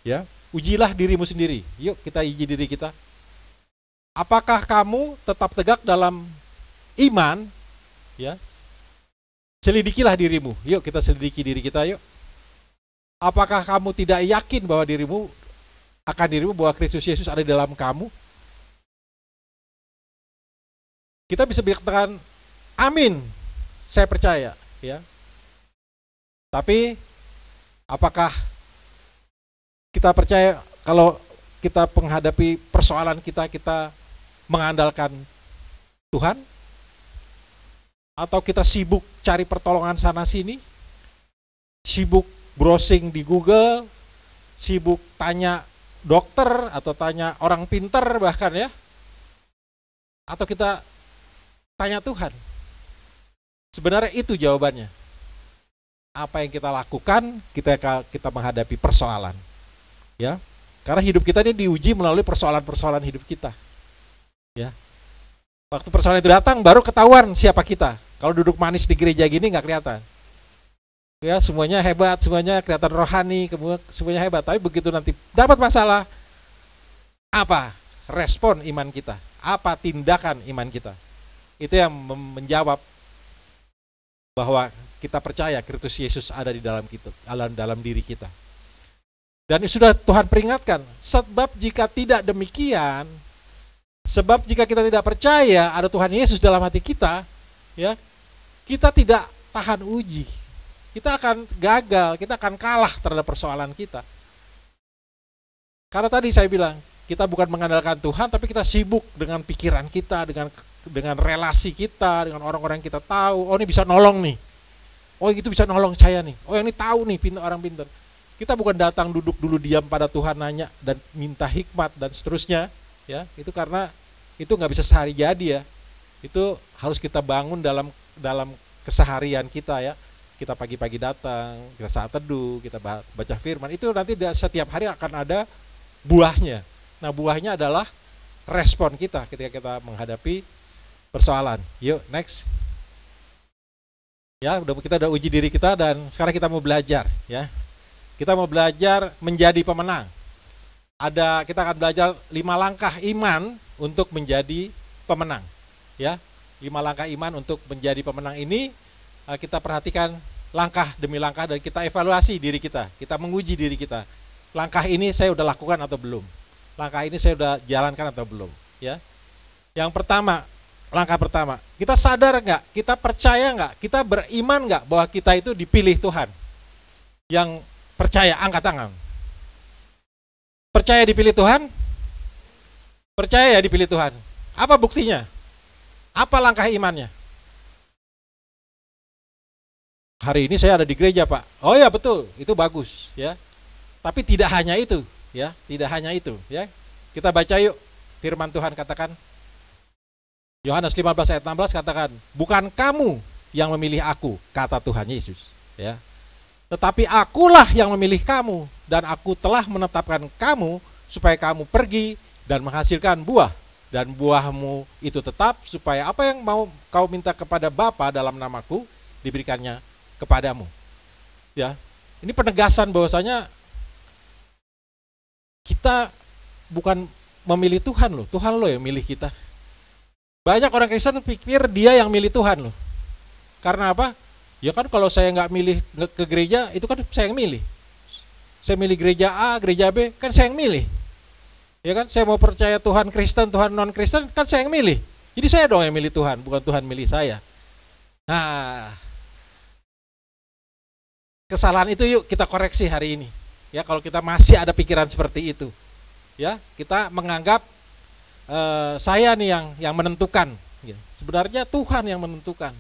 Ya, ujilah dirimu sendiri. Yuk kita uji diri kita. Apakah kamu tetap tegak dalam iman? Ya, selidikilah dirimu. Yuk kita selidiki diri kita, yuk. Apakah kamu tidak yakin bahwa dirimu bahwa Kristus Yesus ada di dalam kamu? Kita bisa berkatakan, amin, saya percaya, ya. Tapi apakah kita percaya kalau kita menghadapi persoalan kita mengandalkan Tuhan? Atau kita sibuk cari pertolongan sana sini? Sibuk browsing di Google? Sibuk tanya dokter atau tanya orang pintar bahkan, ya? Atau kita tanya Tuhan? Sebenarnya itu jawabannya. Apa yang kita lakukan kita menghadapi persoalan, ya. Karena hidup kita ini diuji melalui persoalan-persoalan hidup kita, ya. Waktu persoalan itu datang baru ketahuan siapa kita. Kalau duduk manis di gereja gini nggak kelihatan, ya, semuanya hebat, semuanya kelihatan rohani, semuanya hebat. Tapi begitu nanti dapat masalah, apa respon iman kita? Apa tindakan iman kita? Itu yang menjawab bahwa kita percaya Kristus Yesus ada di dalam kita, dalam diri kita. Dan sudah Tuhan peringatkan, sebab jika tidak demikian, sebab jika kita tidak percaya ada Tuhan Yesus dalam hati kita, ya, kita tidak tahan uji. Kita akan gagal, kita akan kalah terhadap persoalan kita. Karena tadi saya bilang, kita bukan mengandalkan Tuhan, tapi kita sibuk dengan pikiran kita, dengan relasi kita, dengan orang-orang yang kita tahu. Oh, ini bisa nolong nih. Oh, itu bisa nolong saya nih. Oh, yang ini tahu nih, orang pintar. Kita bukan datang duduk dulu diam pada Tuhan, nanya dan minta hikmat dan seterusnya, ya. Itu karena itu nggak bisa sehari jadi, ya. Itu harus kita bangun dalam keseharian kita, ya. Kita pagi-pagi datang, kita saat teduh, kita baca firman. Itu nanti setiap hari akan ada buahnya. Nah, buahnya adalah respon kita ketika kita menghadapi persoalan. Yuk, next. Ya, kita udah uji diri kita dan sekarang kita mau belajar, ya. Kita mau belajar menjadi pemenang. Kita akan belajar 5 langkah iman untuk menjadi pemenang, ya. 5 langkah iman untuk menjadi pemenang ini kita perhatikan langkah demi langkah dan kita evaluasi diri kita. Kita menguji diri kita. Langkah ini saya udah lakukan atau belum? Langkah ini saya udah jalankan atau belum, ya. Yang pertama, langkah pertama, kita sadar nggak, kita percaya nggak, kita beriman nggak bahwa kita itu dipilih Tuhan? Yang percaya, angkat tangan. Percaya dipilih Tuhan? Percaya ya dipilih Tuhan. Apa buktinya? Apa langkah imannya? Hari ini saya ada di gereja, Pak. Oh ya, betul, itu bagus, ya. Tapi tidak hanya itu, ya, tidak hanya itu, ya. Kita baca yuk, firman Tuhan katakan, Yohanes 15 ayat 16 katakan, bukan kamu yang memilih aku, kata Tuhan Yesus, ya. Tetapi akulah yang memilih kamu, dan aku telah menetapkan kamu supaya kamu pergi dan menghasilkan buah, dan buahmu itu tetap, supaya apa yang mau kau minta kepada Bapa dalam namaku diberikannya kepadamu. Ya, ini penegasan bahwasanya kita bukan memilih Tuhan loh, Tuhan loh yang milih kita. Banyak orang Kristen pikir dia yang milih Tuhan loh. Karena apa? Ya kan kalau saya nggak milih ke gereja, itu kan saya yang milih. Saya milih gereja A, gereja B, kan saya yang milih. Ya kan, saya mau percaya Tuhan Kristen, Tuhan non Kristen, kan saya yang milih. Jadi saya dong yang milih Tuhan, bukan Tuhan milih saya. Nah, kesalahan itu yuk kita koreksi hari ini. Ya, kalau kita masih ada pikiran seperti itu, ya, kita menganggap saya nih yang menentukan. Sebenarnya Tuhan yang menentukan.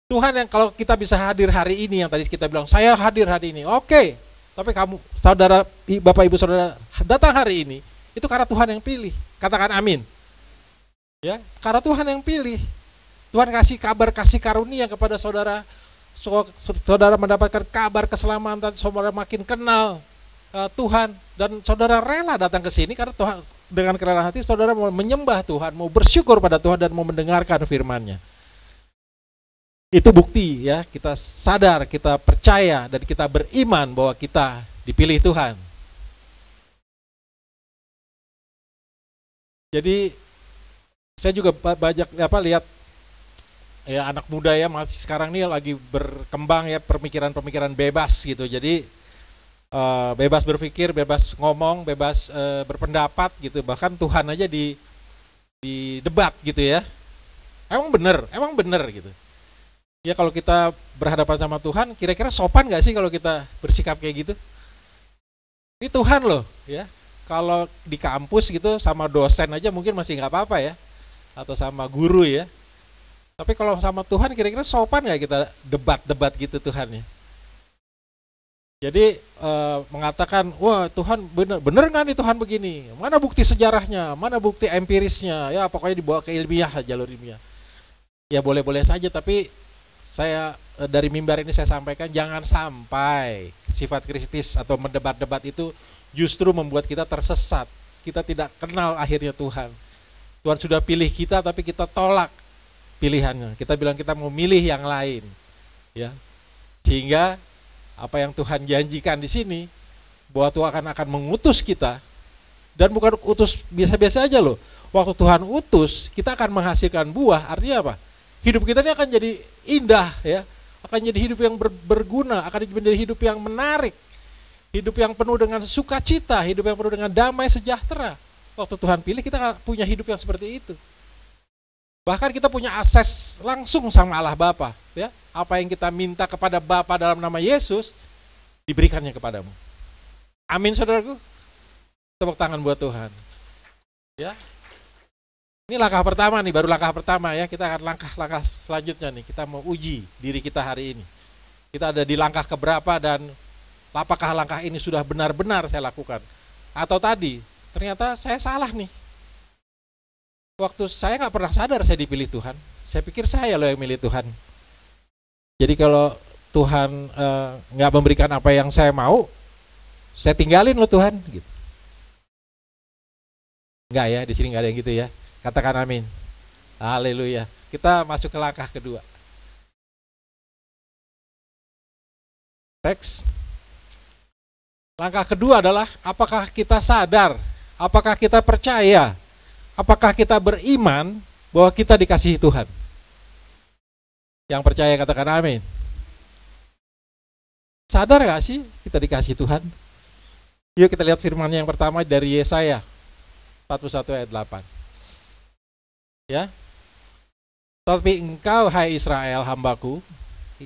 Tuhan yang kalau kita bisa hadir hari ini, yang tadi kita bilang, saya hadir hari ini, oke. Tapi kamu, saudara, Bapak Ibu Saudara, datang hari ini, itu karena Tuhan yang pilih. Katakan amin. Ya, karena Tuhan yang pilih. Tuhan kasih kabar, kasih karunia kepada saudara. Saudara mendapatkan kabar keselamatan, saudara makin kenal Tuhan, dan saudara rela datang ke sini karena Tuhan, dengan kerelaan hati saudara mau menyembah Tuhan, mau bersyukur pada Tuhan dan mau mendengarkan firman-Nya. Itu bukti ya, kita sadar, kita percaya dan kita beriman bahwa kita dipilih Tuhan. Jadi saya juga banyak lihat ya anak muda ya masih sekarang ini lagi berkembang ya pemikiran-pemikiran bebas gitu. Jadi bebas berpikir, bebas ngomong, bebas berpendapat gitu. Bahkan Tuhan aja di debat gitu ya. Emang bener gitu. Ya kalau kita berhadapan sama Tuhan, kira-kira sopan gak sih kalau kita bersikap kayak gitu? Ini Tuhan loh ya. Kalau di kampus gitu sama dosen aja mungkin masih nggak apa-apa ya. Atau sama guru ya. Tapi kalau sama Tuhan kira-kira sopan gak kita debat-debat gitu Tuhan ya? Jadi mengatakan, wah Tuhan bener nggak nih Tuhan begini? Mana bukti sejarahnya? Mana bukti empirisnya? Ya pokoknya dibawa ke ilmiah, jalur ilmiah. Ya boleh-boleh saja, tapi saya dari mimbar ini saya sampaikan jangan sampai sifat kritis atau mendebat-debat itu justru membuat kita tersesat. Kita tidak kenal akhirnya Tuhan. Tuhan sudah pilih kita tapi kita tolak pilihannya. Kita bilang kita mau milih yang lain. Ya. Sehingga apa yang Tuhan janjikan di sini bahwa Tuhan akan mengutus kita, dan bukan utus biasa-biasa aja loh. Waktu Tuhan utus, kita akan menghasilkan buah. Artinya apa? Hidup kita ini akan jadi indah ya, akan jadi hidup yang berguna, akan menjadi hidup yang menarik, hidup yang penuh dengan sukacita, hidup yang penuh dengan damai sejahtera. Waktu Tuhan pilih, kita punya hidup yang seperti itu. Bahkan kita punya akses langsung sama Allah Bapa ya. Apa yang kita minta kepada Bapa dalam nama Yesus diberikannya kepadamu. Amin saudaraku. Tepuk tangan buat Tuhan. Ya. Ini langkah pertama nih, baru langkah pertama ya. Kita akan langkah selanjutnya nih. Kita mau uji diri kita hari ini. Kita ada di langkah keberapa dan apakah langkah ini sudah benar-benar saya lakukan? Atau tadi, ternyata saya salah nih. Waktu saya nggak pernah sadar saya dipilih Tuhan. Saya pikir saya loh yang milih Tuhan. Jadi kalau Tuhan nggak memberikan apa yang saya mau, saya tinggalin loh Tuhan. Gitu. Nggak ya, di sini nggak ada yang gitu ya. Katakan amin. Haleluya. Kita masuk ke langkah kedua. Teks. Langkah kedua adalah apakah kita sadar, apakah kita percaya, apakah kita beriman bahwa kita dikasihi Tuhan. Yang percaya katakan amin. Sadar gak sih kita dikasihi Tuhan? Yuk kita lihat firman-Nya yang pertama dari Yesaya 41 ayat 8. Ya. Tapi engkau hai Israel hambaku,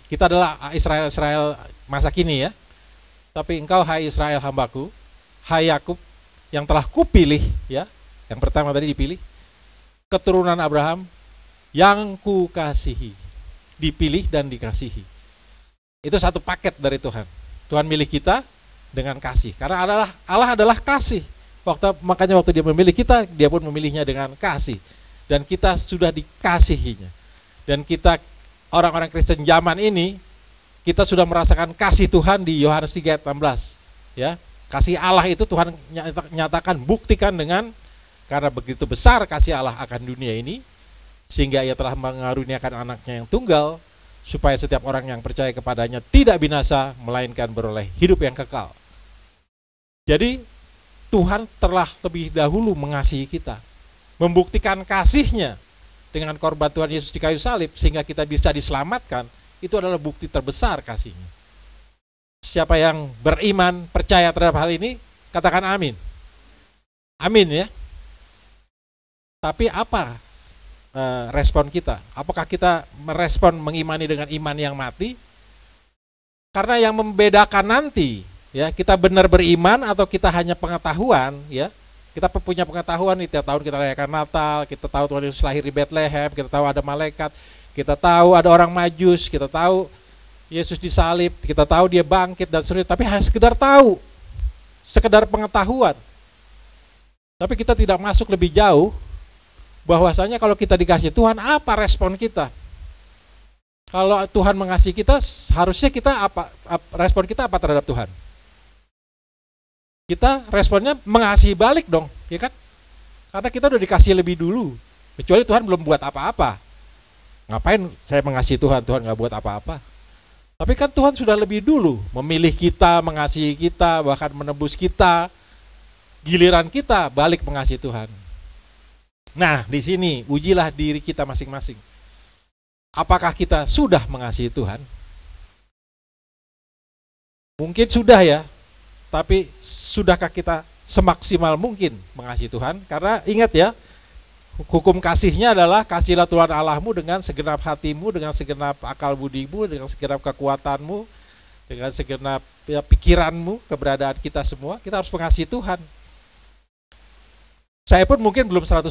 kita adalah Israel masa kini ya. Tapi engkau hai Israel hambaku, hai Yakub yang telah kupilih ya. Yang pertama tadi dipilih, keturunan Abraham yang kukasihi, dipilih dan dikasihi. Itu satu paket dari Tuhan. Tuhan milih kita dengan kasih, karena Allah adalah kasih. Makanya waktu dia memilih kita, dia pun memilihnya dengan kasih. Dan kita sudah dikasihinya. Dan kita orang-orang Kristen zaman ini, kita sudah merasakan kasih Tuhan di Yohanes 3 ayat 16. Ya, kasih Allah itu Tuhan nyatakan, buktikan dengan karena begitu besar kasih Allah akan dunia ini, sehingga ia telah mengaruniakan anaknya yang tunggal, supaya setiap orang yang percaya kepadanya tidak binasa, melainkan beroleh hidup yang kekal. Jadi Tuhan telah lebih dahulu mengasihi kita, membuktikan kasih-Nya dengan korban Tuhan Yesus di kayu salib, sehingga kita bisa diselamatkan. Itu adalah bukti terbesar kasih-Nya. Siapa yang beriman, percaya terhadap hal ini, katakan amin. Amin ya. Tapi apa respon kita? Apakah kita merespon mengimani dengan iman yang mati? Karena yang membedakan nanti, ya, kita benar beriman atau kita hanya pengetahuan, ya, Kita punya pengetahuan nih, tiap tahun kita rayakan Natal, kita tahu Tuhan Yesus lahir di Bethlehem, kita tahu ada malaikat, kita tahu ada orang Majus, kita tahu Yesus disalib, kita tahu dia bangkit dan seterusnya, tapi hanya sekedar tahu, sekedar pengetahuan. Tapi kita tidak masuk lebih jauh, bahwasanya kalau kita dikasih Tuhan, apa respon kita? Kalau Tuhan mengasihi kita, harusnya kita respon kita apa terhadap Tuhan? Kita responnya mengasihi balik dong, ya kan? Karena kita udah dikasih lebih dulu, kecuali Tuhan belum buat apa-apa. Ngapain saya mengasihi Tuhan, Tuhan nggak buat apa-apa. Tapi kan Tuhan sudah lebih dulu memilih kita, mengasihi kita, bahkan menebus kita. Giliran kita balik mengasihi Tuhan. Nah, di sini ujilah diri kita masing-masing. Apakah kita sudah mengasihi Tuhan? Mungkin sudah ya, tapi sudahkah kita semaksimal mungkin mengasihi Tuhan? Karena ingat ya, hukum kasihnya adalah kasihilah Tuhan Allahmu dengan segenap hatimu, dengan segenap akal budimu, dengan segenap kekuatanmu, dengan segenap pikiranmu, keberadaan kita semua. Kita harus mengasihi Tuhan. Saya pun mungkin belum 100%,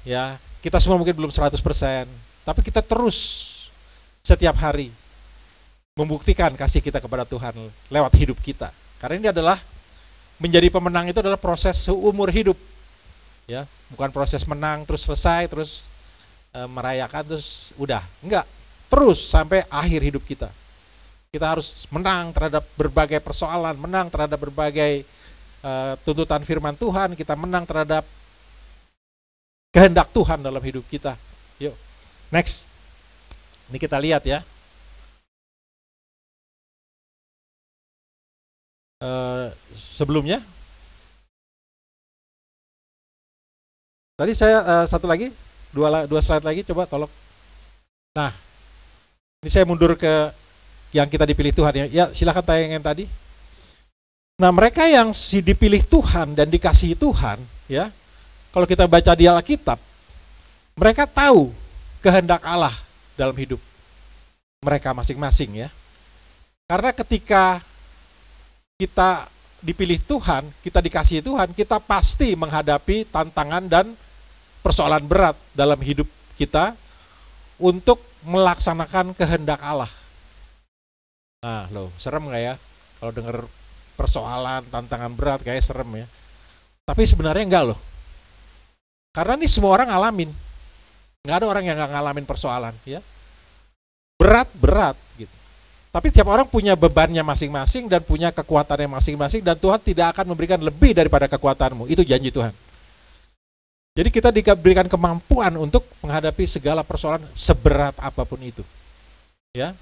ya. Kita semua mungkin belum 100%, tapi kita terus setiap hari membuktikan kasih kita kepada Tuhan lewat hidup kita. Karena ini adalah menjadi pemenang itu adalah proses seumur hidup, ya, bukan proses menang terus selesai terus merayakan terus udah, enggak, terus sampai akhir hidup kita. Kita harus menang terhadap berbagai persoalan, menang terhadap berbagai tuntutan firman Tuhan, kita menang terhadap kehendak Tuhan dalam hidup kita. Yuk, next. Ini kita lihat ya. Sebelumnya, tadi saya satu lagi, dua slide lagi, coba tolong. Nah, ini saya mundur ke yang kita dipilih Tuhan ya. Ya, silakan tayangin tadi. Nah, mereka yang dipilih Tuhan dan dikasihi Tuhan, ya, kalau kita baca di Alkitab, mereka tahu kehendak Allah dalam hidup mereka masing-masing ya. Karena ketika kita dipilih Tuhan, kita dikasihi Tuhan, kita pasti menghadapi tantangan dan persoalan berat dalam hidup kita untuk melaksanakan kehendak Allah. Nah, loh, serem nggak ya kalau dengar persoalan, tantangan berat, kayak serem ya. Tapi sebenarnya enggak loh. Karena ini semua orang ngalamin. Nggak ada orang yang nggak ngalamin persoalan ya. Berat gitu. Tapi tiap orang punya bebannya masing-masing dan punya kekuatannya masing-masing, dan Tuhan tidak akan memberikan lebih daripada kekuatanmu. Itu janji Tuhan. Jadi kita diberikan kemampuan untuk menghadapi segala persoalan seberat apapun itu. Ya.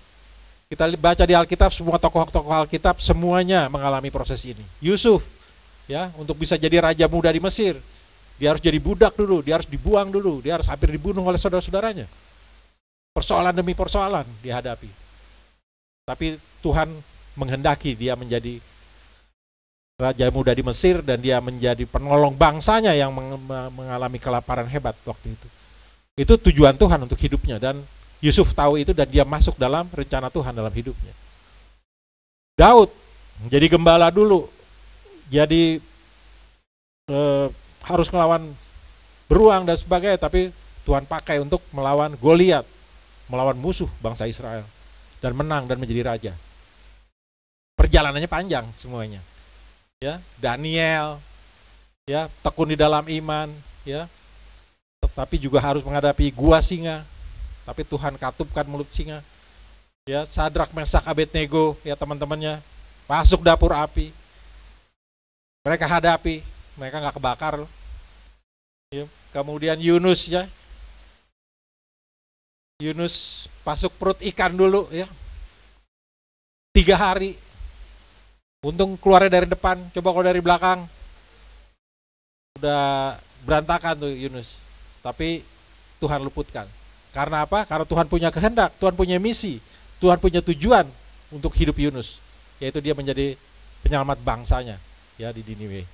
Kita baca di Alkitab, semua tokoh-tokoh Alkitab semuanya mengalami proses ini. Yusuf, ya, untuk bisa jadi raja muda di Mesir, dia harus jadi budak dulu, dia harus dibuang dulu, dia harus hampir dibunuh oleh saudara-saudaranya. Persoalan demi persoalan dihadapi. Tapi Tuhan menghendaki dia menjadi raja muda di Mesir, dan dia menjadi penolong bangsanya yang mengalami kelaparan hebat waktu itu. Itu tujuan Tuhan untuk hidupnya, dan Yusuf tahu itu dan dia masuk dalam rencana Tuhan dalam hidupnya. Daud menjadi gembala dulu, jadi harus melawan beruang dan sebagainya, tapi Tuhan pakai untuk melawan Goliat, melawan musuh bangsa Israel, dan menang dan menjadi raja. Perjalanannya panjang semuanya. Ya, Daniel, ya, tekun di dalam iman, ya, tetapi juga harus menghadapi gua singa. Tapi Tuhan katupkan mulut singa. Ya, Sadrak, Mesak, Abednego, ya teman-temannya masuk dapur api. Mereka hadapi, mereka nggak kebakar loh. Ya, kemudian Yunus, ya. Yunus masuk perut ikan dulu ya. 3 hari. Untung keluarnya dari depan, coba kalau dari belakang udah berantakan tuh Yunus. Tapi Tuhan luputkan. Karena apa? Karena Tuhan punya kehendak, Tuhan punya misi, Tuhan punya tujuan untuk hidup Yunus, yaitu dia menjadi penyelamat bangsanya ya di Niniwe.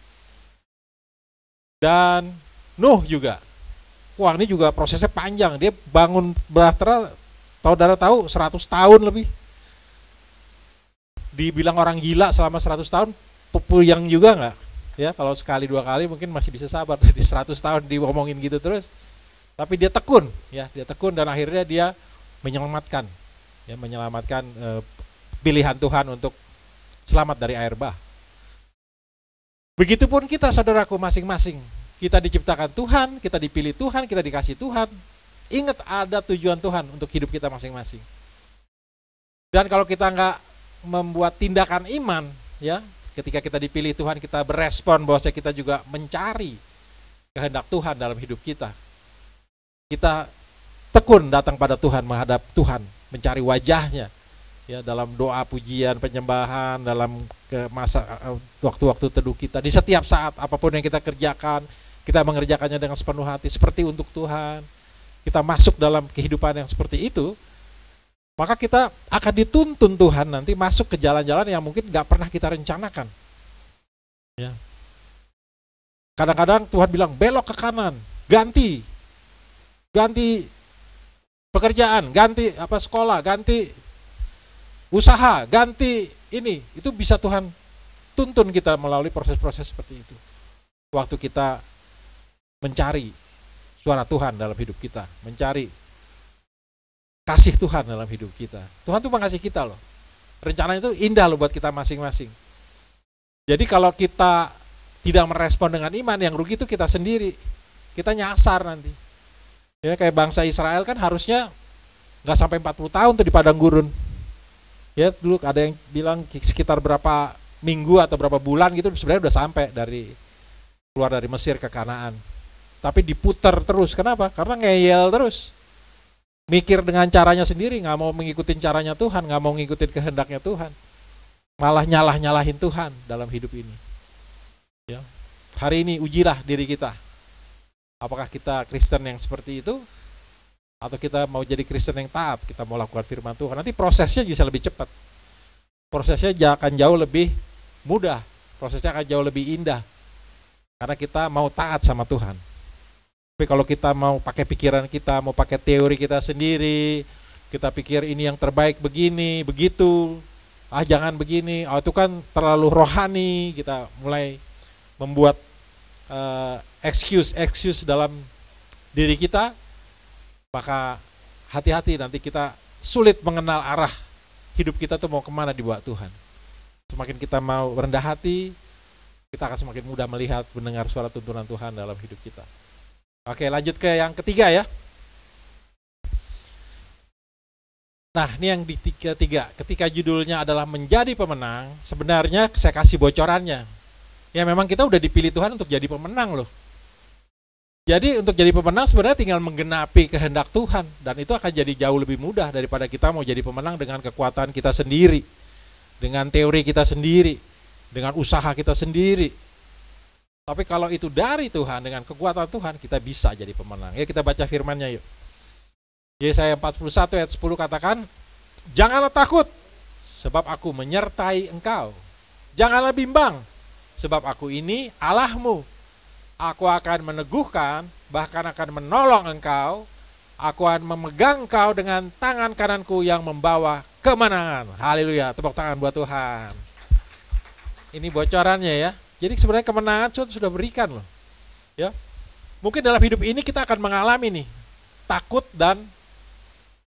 Dan Nuh juga. Wah, ini juga prosesnya panjang. Dia bangun bahtera, saudara tahu 100 tahun lebih. Dibilang orang gila selama 100 tahun, puyeng juga nggak? Ya, kalau sekali dua kali mungkin masih bisa sabar. Jadi 100 tahun diomongin gitu terus. Tapi dia tekun, ya, dia tekun dan akhirnya dia menyelamatkan, ya, menyelamatkan pilihan Tuhan untuk selamat dari air bah. Begitupun kita, saudaraku, masing-masing. Kita diciptakan Tuhan, kita dipilih Tuhan, kita dikasih Tuhan. Ingat ada tujuan Tuhan untuk hidup kita masing-masing. Dan kalau kita nggak membuat tindakan iman, ya, ketika kita dipilih Tuhan, kita berespon bahwa kita juga mencari kehendak Tuhan dalam hidup kita. Kita tekun datang pada Tuhan, menghadap Tuhan, mencari wajahnya, ya, dalam doa, pujian, penyembahan, dalam masa waktu-waktu teduh kita. Di setiap saat, apapun yang kita kerjakan, kita mengerjakannya dengan sepenuh hati, seperti untuk Tuhan. Kita masuk dalam kehidupan yang seperti itu, maka kita akan dituntun Tuhan nanti masuk ke jalan-jalan yang mungkin nggak pernah kita rencanakan. Ya. Kadang-kadang Tuhan bilang belok ke kanan, ganti pekerjaan, ganti sekolah, ganti usaha, ganti ini. Itu bisa Tuhan tuntun kita melalui proses-proses seperti itu. Waktu kita mencari suara Tuhan dalam hidup kita, mencari kasih Tuhan dalam hidup kita. Tuhan tuh mengasihi kita loh. Rencananya itu indah loh buat kita masing-masing. Jadi kalau kita tidak merespon dengan iman, yang rugi itu kita sendiri. Kita nyasar nanti. Ya, kayak bangsa Israel kan harusnya nggak sampai 40 tahun tuh di padang gurun. Ya, dulu ada yang bilang sekitar berapa minggu atau berapa bulan gitu sebenarnya udah sampai keluar dari Mesir ke Kanaan. Tapi diputar terus. Kenapa? Karena ngeyel terus. Mikir dengan caranya sendiri, nggak mau mengikutin caranya Tuhan, nggak mau ngikutin kehendaknya Tuhan, malah nyalahin Tuhan dalam hidup ini. Ya. Hari ini ujilah diri kita. Apakah kita Kristen yang seperti itu, atau kita mau jadi Kristen yang taat, kita mau lakukan firman Tuhan. Nanti prosesnya bisa lebih cepat. Prosesnya akan jauh lebih mudah, prosesnya akan jauh lebih indah, karena kita mau taat sama Tuhan. Tapi kalau kita mau pakai pikiran kita, mau pakai teori kita sendiri, kita pikir ini yang terbaik begini, begitu, jangan begini, itu kan terlalu rohani, kita mulai membuat excuse dalam diri kita, maka hati-hati nanti kita sulit mengenal arah hidup kita tuh mau kemana dibawa Tuhan. Semakin kita mau rendah hati, kita akan semakin mudah melihat, mendengar suara tuntunan Tuhan dalam hidup kita. Oke, lanjut ke yang ketiga ya. Nah, ini yang di ketiga. Ketika judulnya adalah menjadi pemenang, sebenarnya saya kasih bocorannya. Ya memang kita udah dipilih Tuhan untuk jadi pemenang loh. Jadi untuk jadi pemenang sebenarnya tinggal menggenapi kehendak Tuhan. Dan itu akan jadi jauh lebih mudah daripada kita mau jadi pemenang dengan kekuatan kita sendiri. Dengan teori kita sendiri. Dengan usaha kita sendiri. Tapi kalau itu dari Tuhan, dengan kekuatan Tuhan, kita bisa jadi pemenang. Ya, kita baca firman-Nya yuk. Yesaya 41 ayat 10 katakan, janganlah takut, sebab aku menyertai engkau. Janganlah bimbang, sebab aku ini Allahmu. Aku akan meneguhkan, bahkan akan menolong engkau. Aku akan memegang engkau dengan tangan kananku yang membawa kemenangan. Haleluya, tepuk tangan buat Tuhan. Ini bocorannya ya. Jadi sebenarnya kemenangan sudah berikan loh. Ya. Mungkin dalam hidup ini kita akan mengalami nih takut dan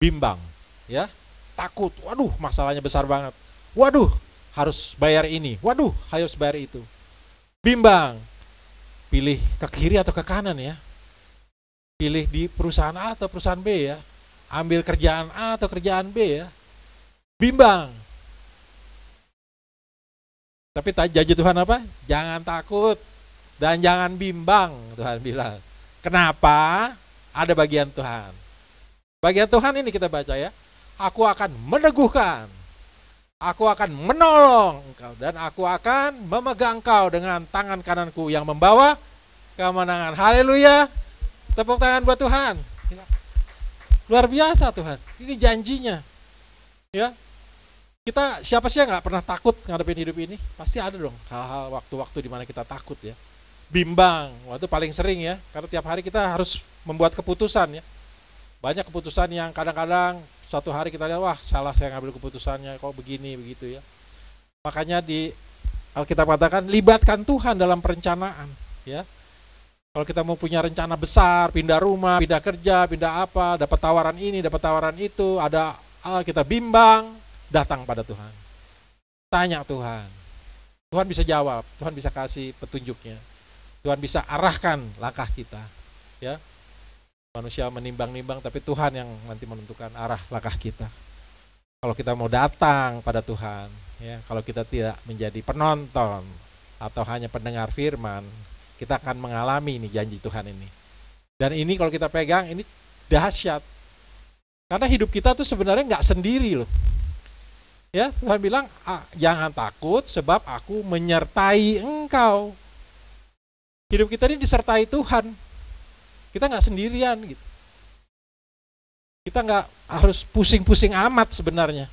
bimbang, ya. Takut, waduh, masalahnya besar banget. Waduh, harus bayar ini. Waduh, harus bayar itu. Bimbang. Pilih ke kiri atau ke kanan ya. Pilih di perusahaan A atau perusahaan B ya. Ambil kerjaan A atau kerjaan B ya. Bimbang. Tapi janji Tuhan apa? Jangan takut dan jangan bimbang, Tuhan bilang. Kenapa? Ada bagian Tuhan. Bagian Tuhan ini kita baca ya. Aku akan meneguhkan. Aku akan menolong engkau. Dan aku akan memegang engkau dengan tangan kananku yang membawa kemenangan. Haleluya. Tepuk tangan buat Tuhan. Luar biasa Tuhan. Ini janjinya. Ya. Kita siapa sih yang nggak pernah takut ngadepin hidup ini? Pasti ada dong hal-hal waktu-waktu di mana kita takut ya. Bimbang, waktu paling sering ya. Karena tiap hari kita harus membuat keputusan ya. Banyak keputusan yang kadang-kadang suatu hari kita lihat, wah salah saya ngambil keputusannya, kok begini begitu ya. Makanya di Alkitab katakan libatkan Tuhan dalam perencanaan, ya. Kalau kita mau punya rencana besar, pindah rumah, pindah kerja, pindah apa, dapat tawaran ini, dapat tawaran itu, ada kita bimbang, datang pada Tuhan. Tanya Tuhan. Tuhan bisa jawab, Tuhan bisa kasih petunjuknya. Tuhan bisa arahkan langkah kita, ya. Manusia menimbang-nimbang, tapi Tuhan yang nanti menentukan arah langkah kita. Kalau kita mau datang pada Tuhan, ya, kalau kita tidak menjadi penonton atau hanya pendengar firman, kita akan mengalami ini janji Tuhan ini. Dan ini kalau kita pegang, ini dahsyat. Karena hidup kita tuh sebenarnya nggak sendiri loh. Ya, Tuhan bilang, jangan takut sebab aku menyertai engkau. Hidup kita ini disertai Tuhan. Kita nggak sendirian gitu. Kita nggak harus pusing-pusing amat sebenarnya.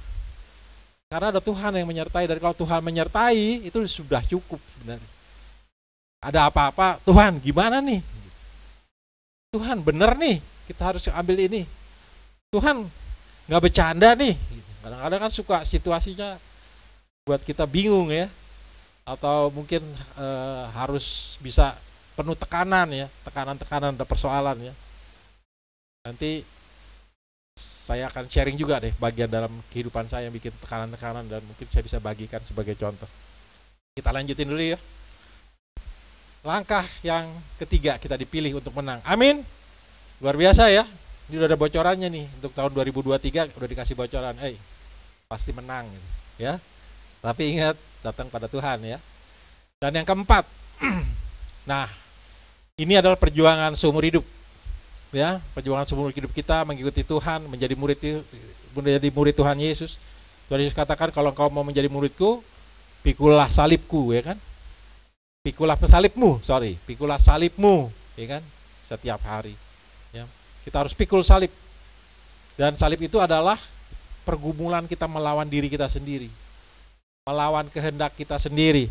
Karena ada Tuhan yang menyertai. Dan kalau Tuhan menyertai, itu sudah cukup sebenarnya. Ada apa-apa, Tuhan gimana nih? Tuhan bener nih, kita harus ambil ini. Tuhan nggak bercanda nih. Kadang-kadang kan suka situasinya buat kita bingung ya. Atau mungkin harus bisa penuh tekanan ya, tekanan-tekanan ada persoalan ya. Nanti saya akan sharing juga deh bagian dalam kehidupan saya yang bikin tekanan-tekanan dan mungkin saya bisa bagikan sebagai contoh. Kita lanjutin dulu ya. Langkah yang ketiga kita dipilih untuk menang. Amin. Luar biasa ya. Ini udah ada bocorannya nih untuk tahun 2023 udah dikasih bocoran. Pasti menang gitu, ya. Tapi ingat datang pada Tuhan ya. Dan yang keempat. Nah, ini adalah perjuangan seumur hidup. Ya, perjuangan seumur hidup kita mengikuti Tuhan, menjadi murid Tuhan Yesus. Tuhan Yesus katakan kalau engkau mau menjadi muridku, pikulah salibku, ya kan? Pikulah salibmu, ya kan? Setiap hari. Ya. Kita harus pikul salib. Dan salib itu adalah pergumulan kita melawan diri kita sendiri. Melawan kehendak kita sendiri.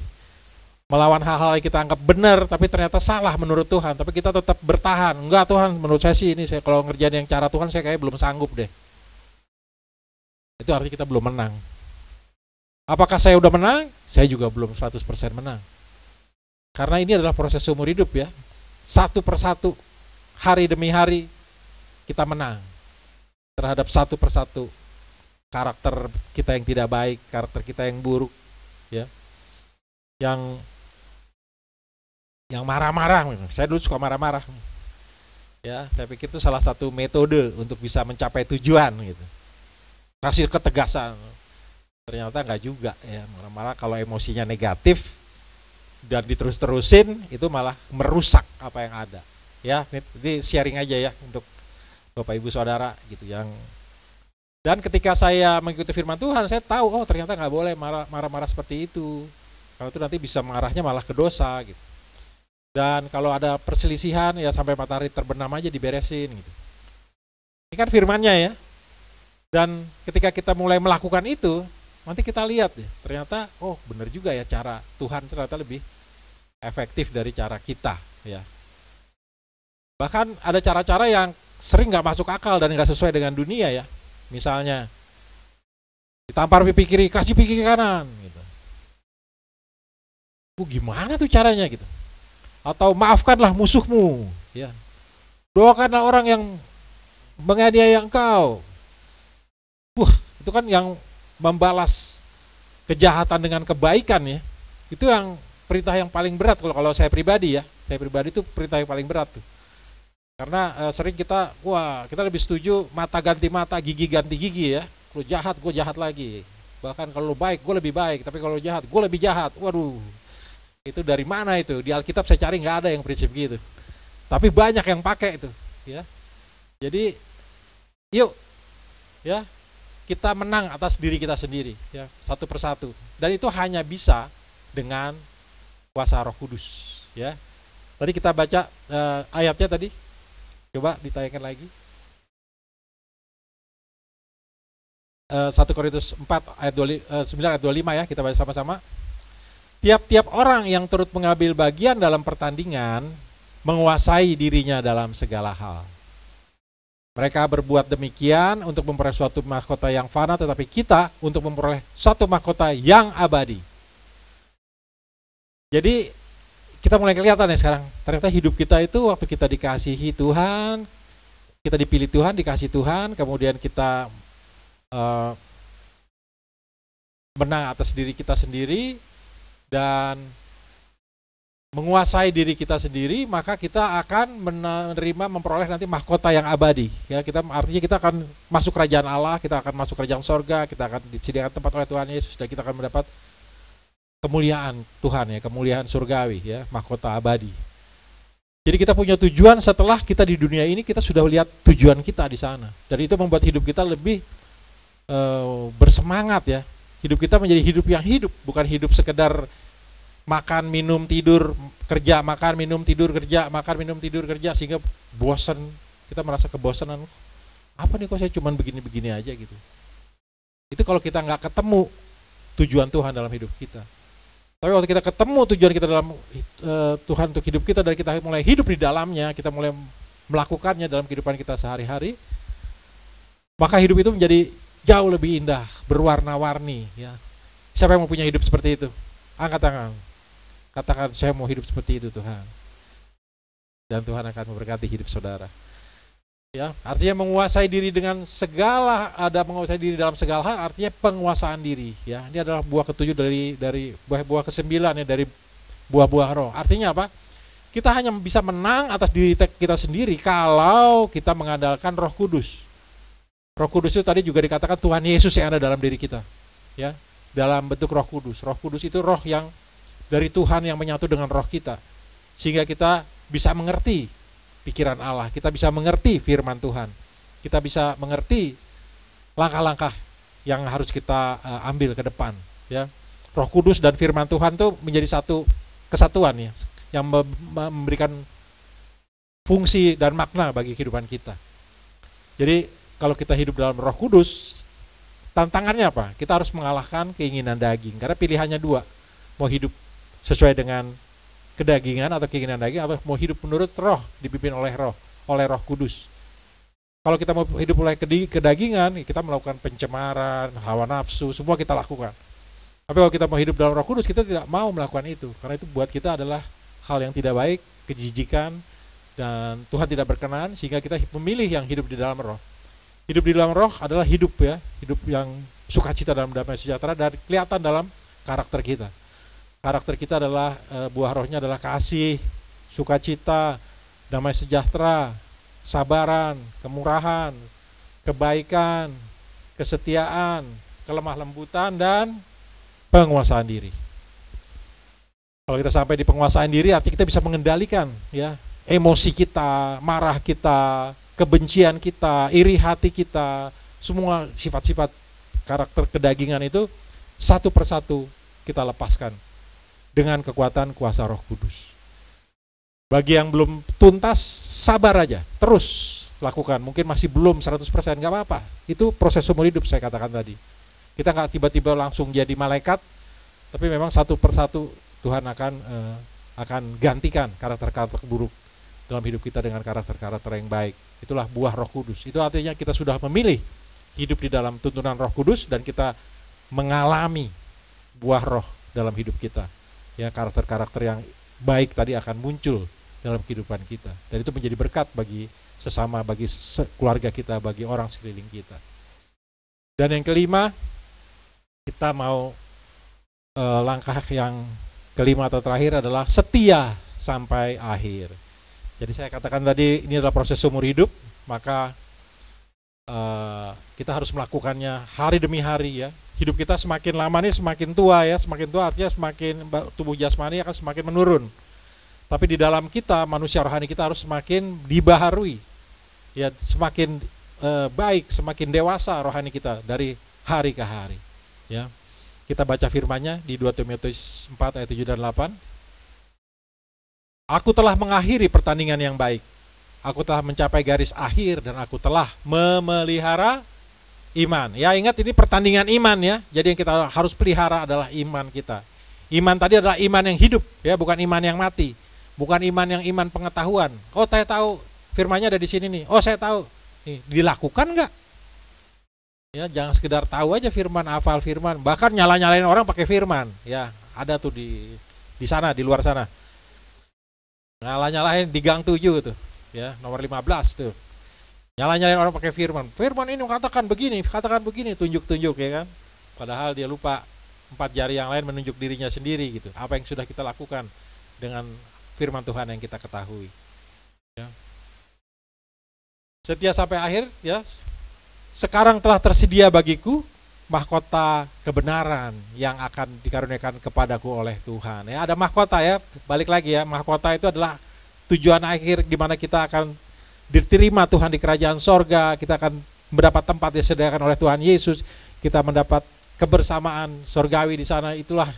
Melawan hal-hal yang kita anggap benar, tapi ternyata salah menurut Tuhan. Tapi kita tetap bertahan. Enggak Tuhan, menurut saya sih ini, kalau ngerjain yang cara Tuhan, saya kayak belum sanggup deh. Itu artinya kita belum menang. Apakah saya udah menang? Saya juga belum 100% menang. Karena ini adalah proses seumur hidup ya. Satu persatu, hari demi hari, kita menang. Terhadap satu persatu karakter kita yang tidak baik, karakter kita yang buruk, ya. Yang marah-marah. Saya dulu suka marah-marah. Ya, saya pikir itu salah satu metode untuk bisa mencapai tujuan gitu. Kasih ketegasan. Ternyata enggak juga ya. Marah-marah kalau emosinya negatif dan diterus-terusin itu malah merusak apa yang ada. Ya, ini sharing aja ya untuk Bapak Ibu Saudara gitu yang. Dan ketika saya mengikuti firman Tuhan, saya tahu oh ternyata nggak boleh marah-marah seperti itu. Kalau itu nanti bisa mengarahnya malah ke dosa gitu. Dan kalau ada perselisihan ya sampai matahari terbenam aja diberesin gitu. Ini kan firmannya ya. Dan ketika kita mulai melakukan itu, nanti kita lihat ya, ternyata oh benar juga ya cara Tuhan ternyata lebih efektif dari cara kita ya. Bahkan ada cara-cara yang sering nggak masuk akal dan nggak sesuai dengan dunia ya. Misalnya ditampar pipi kiri, kasih pipi kanan gitu. Gimana tuh caranya gitu? Atau maafkanlah musuhmu ya. Doakanlah orang yang menganiaya engkau. Itu kan yang membalas kejahatan dengan kebaikan ya. Itu yang perintah yang paling berat kalau saya pribadi ya. Saya pribadi itu perintah yang paling berat tuh. Karena sering kita lebih setuju mata ganti mata, gigi ganti gigi ya. Kalau jahat, gue jahat lagi. Bahkan kalau baik, gue lebih baik. Tapi kalau jahat, gue lebih jahat. Waduh, itu dari mana itu? Di Alkitab saya cari nggak ada yang prinsip gitu. Tapi banyak yang pakai itu. Ya. Jadi, yuk, ya kita menang atas diri kita sendiri, ya satu persatu. Dan itu hanya bisa dengan kuasa Roh Kudus. Ya. Tadi kita baca ayatnya tadi. Coba ditayangkan lagi. 1 Korintus 4 ayat 9 ayat 25 ya, kita baca sama-sama. Tiap-tiap orang yang turut mengambil bagian dalam pertandingan menguasai dirinya dalam segala hal. Mereka berbuat demikian untuk memperoleh suatu mahkota yang fana, tetapi kita untuk memperoleh suatu mahkota yang abadi. Jadi kita mulai kelihatan ya sekarang, ternyata hidup kita itu waktu kita dikasihi Tuhan, kita dipilih Tuhan, dikasih Tuhan, kemudian kita menang atas diri kita sendiri dan menguasai diri kita sendiri, maka kita akan menerima, memperoleh nanti mahkota yang abadi. Ya, artinya kita akan masuk kerajaan Allah, kita akan masuk kerajaan sorga, kita akan disediakan tempat oleh Tuhan Yesus, dan kita akan mendapat kemuliaan Tuhan ya, kemuliaan surgawi ya, mahkota abadi. Jadi kita punya tujuan setelah kita di dunia ini, kita sudah lihat tujuan kita di sana. Dan itu membuat hidup kita lebih bersemangat ya. Hidup kita menjadi hidup yang hidup, bukan hidup sekedar makan, minum, tidur, kerja, makan, minum, tidur, kerja, makan, minum, tidur, kerja, sehingga bosan, kita merasa kebosanan. Apa nih kok saya cuman begini-begini aja gitu. Itu kalau kita nggak ketemu tujuan Tuhan dalam hidup kita. Tapi waktu kita ketemu tujuan kita dalam Tuhan untuk hidup kita, dan kita mulai hidup di dalamnya, kita mulai melakukannya dalam kehidupan kita sehari-hari, maka hidup itu menjadi jauh lebih indah, berwarna-warni ya. Siapa yang mau punya hidup seperti itu? Angkat tangan. Katakan, saya mau hidup seperti itu Tuhan. Dan Tuhan akan memberkati hidup saudara. Ya, artinya menguasai diri dengan segala, ada menguasai diri dalam segala hal, artinya penguasaan diri. Ya, ini adalah buah ketujuh dari buah kesembilan ya, dari buah-buah roh. Artinya apa? Kita hanya bisa menang atas diri kita sendiri kalau kita mengandalkan Roh Kudus. Roh Kudus itu tadi juga dikatakan Tuhan Yesus yang ada dalam diri kita. Ya, dalam bentuk Roh Kudus. Roh Kudus itu roh yang dari Tuhan yang menyatu dengan roh kita, sehingga kita bisa mengerti pikiran Allah, kita bisa mengerti firman Tuhan, kita bisa mengerti langkah-langkah yang harus kita ambil ke depan ya. Roh Kudus dan firman Tuhan itu menjadi satu kesatuan ya, yang memberikan fungsi dan makna bagi kehidupan kita. Jadi kalau kita hidup dalam Roh Kudus, tantangannya apa? Kita harus mengalahkan keinginan daging, karena pilihannya dua, mau hidup sesuai dengan kedagingan atau keinginan daging, atau mau hidup menurut roh, dipimpin oleh roh Kudus. Kalau kita mau hidup oleh kedagingan, kita melakukan pencemaran, hawa nafsu, semua kita lakukan. Tapi kalau kita mau hidup dalam Roh Kudus, kita tidak mau melakukan itu, karena itu buat kita adalah hal yang tidak baik, kejijikan, dan Tuhan tidak berkenan, sehingga kita memilih yang hidup di dalam roh. Hidup di dalam roh adalah hidup ya, hidup yang sukacita dalam damai sejahtera, dan kelihatan dalam karakter kita. Karakter kita adalah buah rohnya adalah kasih, sukacita, damai sejahtera, sabaran, kemurahan, kebaikan, kesetiaan, kelemah lembutan, dan penguasaan diri. Kalau kita sampai di penguasaan diri, artinya kita bisa mengendalikan ya emosi kita, marah kita, kebencian kita, iri hati kita, semua sifat-sifat karakter kedagingan itu satu persatu kita lepaskan dengan kekuatan kuasa Roh Kudus. Bagi yang belum tuntas, sabar aja, terus lakukan. Mungkin masih belum 100%, nggak apa-apa. Itu proses umur hidup saya katakan tadi. Kita nggak tiba-tiba langsung jadi malaikat, tapi memang satu persatu Tuhan akan gantikan karakter-karakter buruk dalam hidup kita dengan karakter-karakter yang baik. Itulah buah Roh Kudus. Itu artinya kita sudah memilih hidup di dalam tuntunan Roh Kudus, dan kita mengalami buah roh dalam hidup kita. Ya, karakter-karakter yang baik tadi akan muncul dalam kehidupan kita, dan itu menjadi berkat bagi sesama, bagi keluarga kita, bagi orang sekeliling kita. Dan yang kelima, kita mau langkah yang kelima atau terakhir adalah setia sampai akhir. Jadi saya katakan tadi ini adalah proses umur hidup, maka kita harus melakukannya hari demi hari ya. Hidup kita semakin lama nih semakin tua ya, semakin tua artinya semakin tubuh jasmani akan semakin menurun. Tapi di dalam kita, manusia rohani kita harus semakin dibaharui. Ya, semakin baik, semakin dewasa rohani kita dari hari ke hari. Ya. Kita baca firman-Nya di 2 Timotius 4 ayat 7 dan 8. Aku telah mengakhiri pertandingan yang baik. Aku telah mencapai garis akhir, dan aku telah memelihara iman. Ya, ingat ini pertandingan iman ya. Jadi yang kita harus pelihara adalah iman kita. Iman tadi adalah iman yang hidup ya, bukan iman yang mati. Bukan iman yang iman pengetahuan. Oh, saya tahu firman-Nya ada di sini nih. Oh, saya tahu. Nih, dilakukan enggak? Ya, jangan sekedar tahu aja firman, hafal firman. Bahkan nyala-nyalain orang pakai firman. Ya, ada tuh di di sana, di luar sana. Nyala-nyalain di gang 7 tuh, ya, nomor 15 tuh. Nyala-nyalain orang pakai firman. Firman ini katakan begini, tunjuk-tunjuk ya kan. Padahal dia lupa 4 jari yang lain menunjuk dirinya sendiri gitu. Apa yang sudah kita lakukan dengan firman Tuhan yang kita ketahui. Ya. Setia sampai akhir, ya. Sekarang telah tersedia bagiku mahkota kebenaran yang akan dikaruniakan kepadaku oleh Tuhan. Ya, ada mahkota ya, balik lagi ya, mahkota itu adalah tujuan akhir di mana kita akan diterima Tuhan di kerajaan sorga, kita akan mendapat tempat yang disediakan oleh Tuhan Yesus, kita mendapat kebersamaan sorgawi di sana. Itulah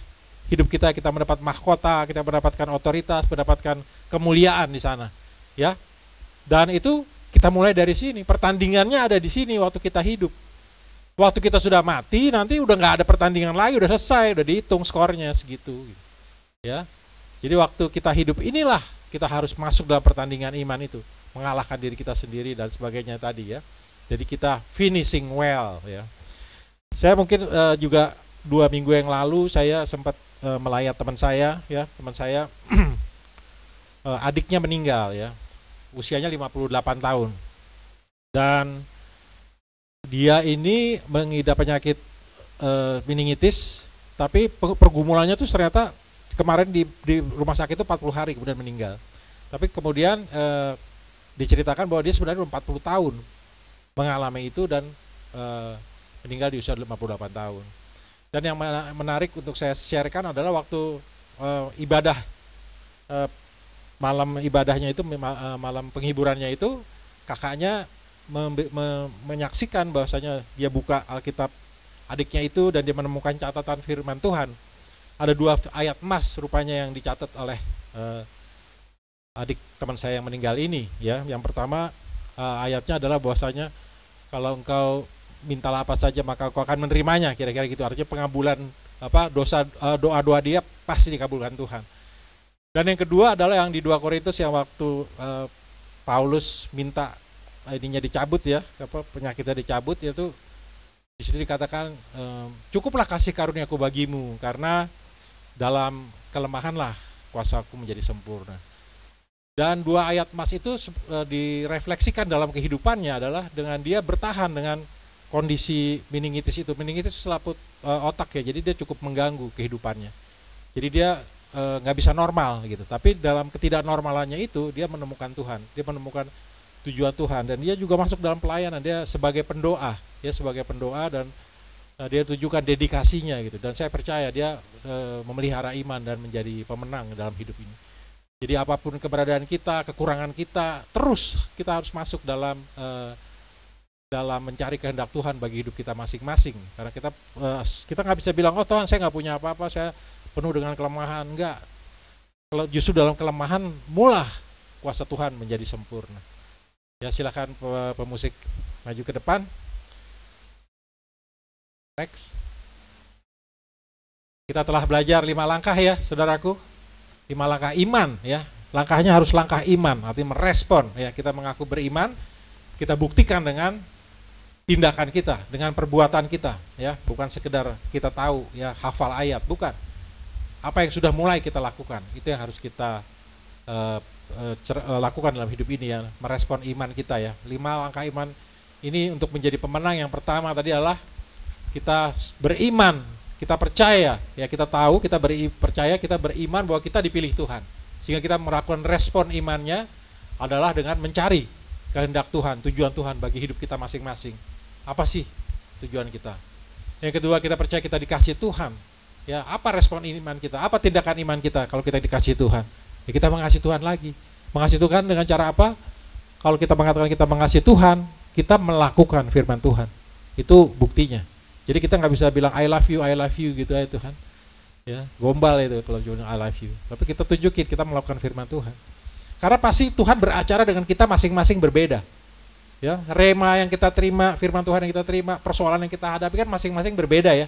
hidup kita mendapat mahkota, kita mendapatkan otoritas, mendapatkan kemuliaan di sana. Ya, dan itu kita mulai dari sini, pertandingannya ada di sini waktu kita hidup. Waktu kita sudah mati, nanti udah nggak ada pertandingan lagi, udah selesai, udah dihitung skornya segitu. Ya, jadi waktu kita hidup inilah kita harus masuk dalam pertandingan iman itu, mengalahkan diri kita sendiri dan sebagainya tadi ya. Jadi kita finishing well ya. Saya mungkin juga 2 minggu yang lalu saya sempat melayat teman saya ya, adiknya meninggal ya, usianya 58 tahun dan dia ini mengidap penyakit meningitis, tapi pergumulannya tuh ternyata kemarin di rumah sakit itu 40 hari kemudian meninggal. Tapi kemudian diceritakan bahwa dia sebenarnya 40 tahun mengalami itu dan meninggal di usia 58 tahun. Dan yang menarik untuk saya sharekan adalah waktu ibadah malam ibadahnya itu, malam penghiburannya itu, kakaknya menyaksikan bahwasanya dia buka Alkitab adiknya itu dan dia menemukan catatan firman Tuhan. Ada 2 ayat emas rupanya yang dicatat oleh adik teman saya yang meninggal ini ya. Yang pertama ayatnya adalah bahwasanya kalau engkau mintalah apa saja maka engkau akan menerimanya, kira-kira gitu. Artinya pengabulan doa-doa dia pasti dikabulkan Tuhan. Dan yang kedua adalah yang di 2 Korintus yang waktu Paulus minta ininya dicabut ya, penyakitnya dicabut, yaitu di sini dikatakan cukuplah kasih karuniaku bagimu karena dalam kelemahanlah kuasaku menjadi sempurna. Dan 2 ayat emas itu direfleksikan dalam kehidupannya adalah dengan dia bertahan dengan kondisi meningitis itu. Meningitis selaput otak ya, jadi dia cukup mengganggu kehidupannya. Jadi dia nggak bisa normal gitu. Tapi dalam ketidaknormalannya itu dia menemukan Tuhan, dia menemukan tujuan Tuhan, dan dia juga masuk dalam pelayanan. Dia sebagai pendoa, dan dia tunjukkan dedikasinya gitu. Dan saya percaya dia memelihara iman dan menjadi pemenang dalam hidup ini. Jadi apapun keberadaan kita, kekurangan kita, terus kita harus masuk dalam mencari kehendak Tuhan bagi hidup kita masing-masing. Karena kita nggak bisa bilang, oh Tuhan saya nggak punya apa-apa, saya penuh dengan kelemahan. Enggak. Kalau justru dalam kelemahan mulah kuasa Tuhan menjadi sempurna. Ya, silakan pemusik maju ke depan. Next. Kita telah belajar 5 langkah ya, saudaraku. 5 langkah iman ya. Langkahnya harus langkah iman, artinya merespon ya. Kita mengaku beriman, kita buktikan dengan tindakan kita, dengan perbuatan kita ya, bukan sekedar kita tahu ya, hafal ayat, bukan. Apa yang sudah mulai kita lakukan, itu yang harus kita lakukan dalam hidup ini ya, merespon iman kita ya. 5 langkah iman ini untuk menjadi pemenang. Yang pertama tadi adalah kita beriman, kita percaya ya, kita tahu, kita percaya, kita beriman bahwa kita dipilih Tuhan. Sehingga kita melakukan respon imannya adalah dengan mencari kehendak Tuhan, tujuan Tuhan bagi hidup kita masing-masing. Apa sih tujuan kita? Yang kedua, kita percaya kita dikasih Tuhan. Ya, apa respon iman kita? Apa tindakan iman kita kalau kita dikasih Tuhan? Ya, kita mengasihi Tuhan lagi. Mengasihi Tuhan dengan cara apa? Kalau kita mengatakan kita mengasihi Tuhan, kita melakukan firman Tuhan. Itu buktinya. Jadi kita nggak bisa bilang I love you gitu aja Tuhan. Ya, gombal itu kalau jualan I love you. Tapi kita tunjukin kita melakukan firman Tuhan. Karena pasti Tuhan beracara dengan kita masing-masing berbeda. Ya, rema yang kita terima, firman Tuhan yang kita terima, persoalan yang kita hadapi kan masing-masing berbeda ya.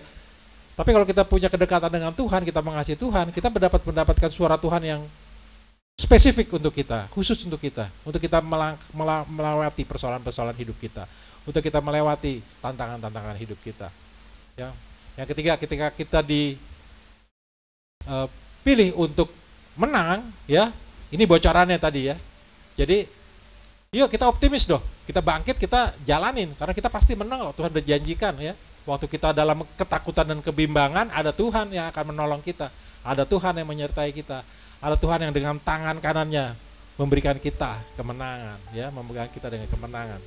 Tapi kalau kita punya kedekatan dengan Tuhan, kita mengasihi Tuhan, kita mendapatkan suara Tuhan yang spesifik untuk kita, khusus untuk kita melewati persoalan-persoalan hidup kita, untuk kita melewati tantangan-tantangan hidup kita. Ya. Yang ketiga, ketika kita pilih untuk menang, ya. Ini bocorannya tadi ya. Jadi, yuk kita optimis dong. Kita bangkit, kita jalanin. Karena kita pasti menang loh, Tuhan udah janjikan ya. Waktu kita dalam ketakutan dan kebimbangan, ada Tuhan yang akan menolong kita. Ada Tuhan yang menyertai kita. Ada Tuhan yang dengan tangan kanannya memberikan kita kemenangan, ya, memberikan kita dengan kemenangan.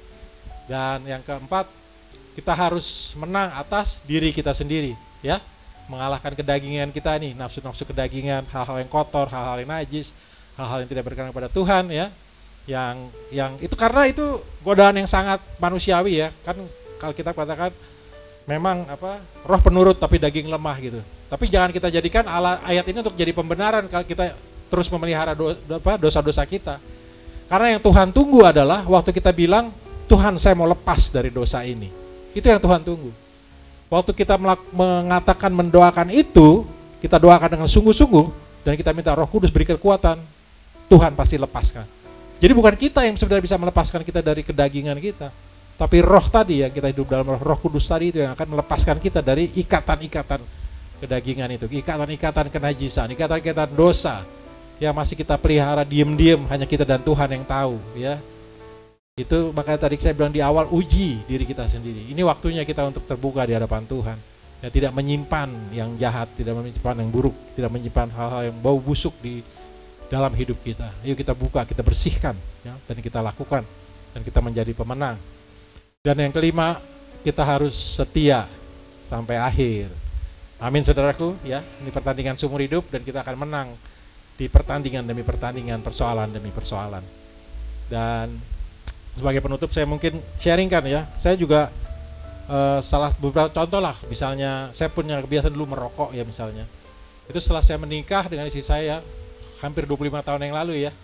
Dan yang keempat, kita harus menang atas diri kita sendiri, ya. Mengalahkan kedagingan kita nih, nafsu-nafsu kedagingan, hal-hal yang kotor, hal-hal yang najis, hal-hal yang tidak berkenan kepada Tuhan, ya. Yang itu karena itu godaan yang sangat manusiawi, ya. Kan kalau kita katakan memang roh penurut tapi daging lemah gitu. Tapi jangan kita jadikan ayat ini untuk jadi pembenaran kalau kita terus memelihara dosa-dosa kita. Karena yang Tuhan tunggu adalah waktu kita bilang, Tuhan saya mau lepas dari dosa ini. Itu yang Tuhan tunggu. Waktu kita mengatakan, mendoakan itu, kita doakan dengan sungguh-sungguh, dan kita minta Roh Kudus beri kekuatan, Tuhan pasti lepaskan. Jadi bukan kita yang sebenarnya bisa melepaskan kita dari kedagingan kita, tapi roh tadi yang kita hidup dalam Roh Kudus tadi itu yang akan melepaskan kita dari ikatan-ikatan kedagingan itu, ikatan-ikatan kenajisan, ikatan-ikatan dosa yang masih kita pelihara diem-diem, hanya kita dan Tuhan yang tahu, ya. Itu makanya tadi saya bilang di awal, uji diri kita sendiri. Ini waktunya kita untuk terbuka di hadapan Tuhan. Ya, tidak menyimpan yang jahat, tidak menyimpan yang buruk, tidak menyimpan hal-hal yang bau busuk di dalam hidup kita. Yuk kita buka, kita bersihkan, ya, dan kita lakukan, dan kita menjadi pemenang. Dan yang kelima, kita harus setia sampai akhir. Amin saudaraku, ya. Ini pertandingan seumur hidup dan kita akan menang di pertandingan demi pertandingan, persoalan demi persoalan. Dan sebagai penutup saya mungkin sharingkan, ya. Saya juga salah beberapa contoh lah. Misalnya saya punya kebiasaan dulu merokok, ya misalnya. Itu setelah saya menikah dengan istri saya hampir 25 tahun yang lalu, ya.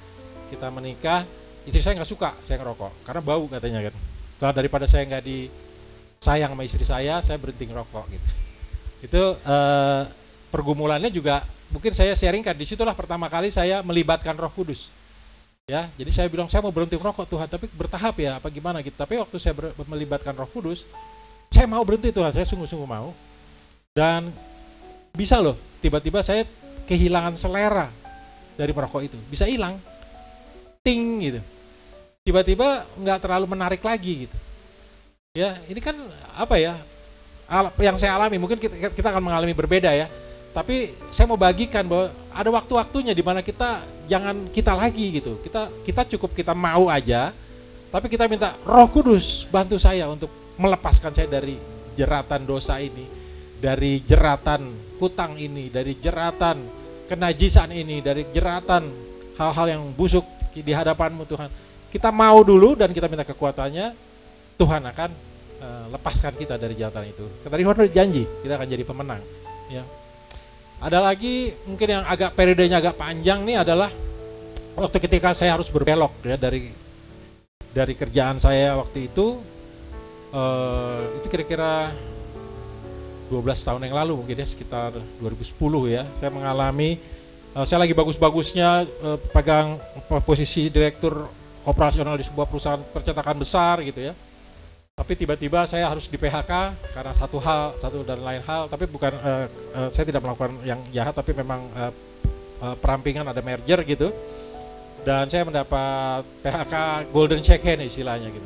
Kita menikah, istri saya nggak suka saya ngerokok karena bau katanya kan. Setelah daripada saya nggak disayang sama istri saya berhenti ngerokok gitu. Itu pergumulannya juga mungkin saya sharingkan. Disitulah pertama kali saya melibatkan Roh Kudus. Ya, jadi saya bilang saya mau berhenti merokok Tuhan, tapi bertahap ya, apa gimana gitu. Tapi waktu saya melibatkan Roh Kudus, saya mau berhenti Tuhan, saya sungguh-sungguh mau. Dan bisa loh, tiba-tiba saya kehilangan selera dari merokok itu, bisa hilang, ting gitu. Tiba-tiba nggak terlalu menarik lagi gitu. Ya, ini kan apa ya? Yang saya alami, mungkin kita akan mengalami berbeda ya. Tapi saya mau bagikan bahwa ada waktu-waktunya di mana kita jangan kita lagi gitu. Kita cukup kita mau aja, tapi kita minta Roh Kudus bantu saya untuk melepaskan saya dari jeratan dosa ini, dari jeratan hutang ini, dari jeratan kenajisan ini, dari jeratan hal-hal yang busuk di hadapan-Mu Tuhan. Kita mau dulu dan kita minta kekuatannya, Tuhan akan lepaskan kita dari jeratan itu. Tadi Tuhan janji kita akan jadi pemenang, ya. Ada lagi mungkin yang agak periodenya agak panjang nih adalah waktu ketika saya harus berbelok ya dari kerjaan saya waktu itu kira-kira 12 tahun yang lalu mungkin ya, sekitar 2010 ya, saya mengalami saya lagi bagus-bagusnya pegang posisi direktur operasional di sebuah perusahaan percetakan besar gitu ya. Tapi tiba-tiba saya harus di PHK karena satu dan lain hal, tapi bukan saya tidak melakukan yang jahat, tapi memang perampingan, ada merger gitu. Dan saya mendapat PHK golden check hand istilahnya gitu.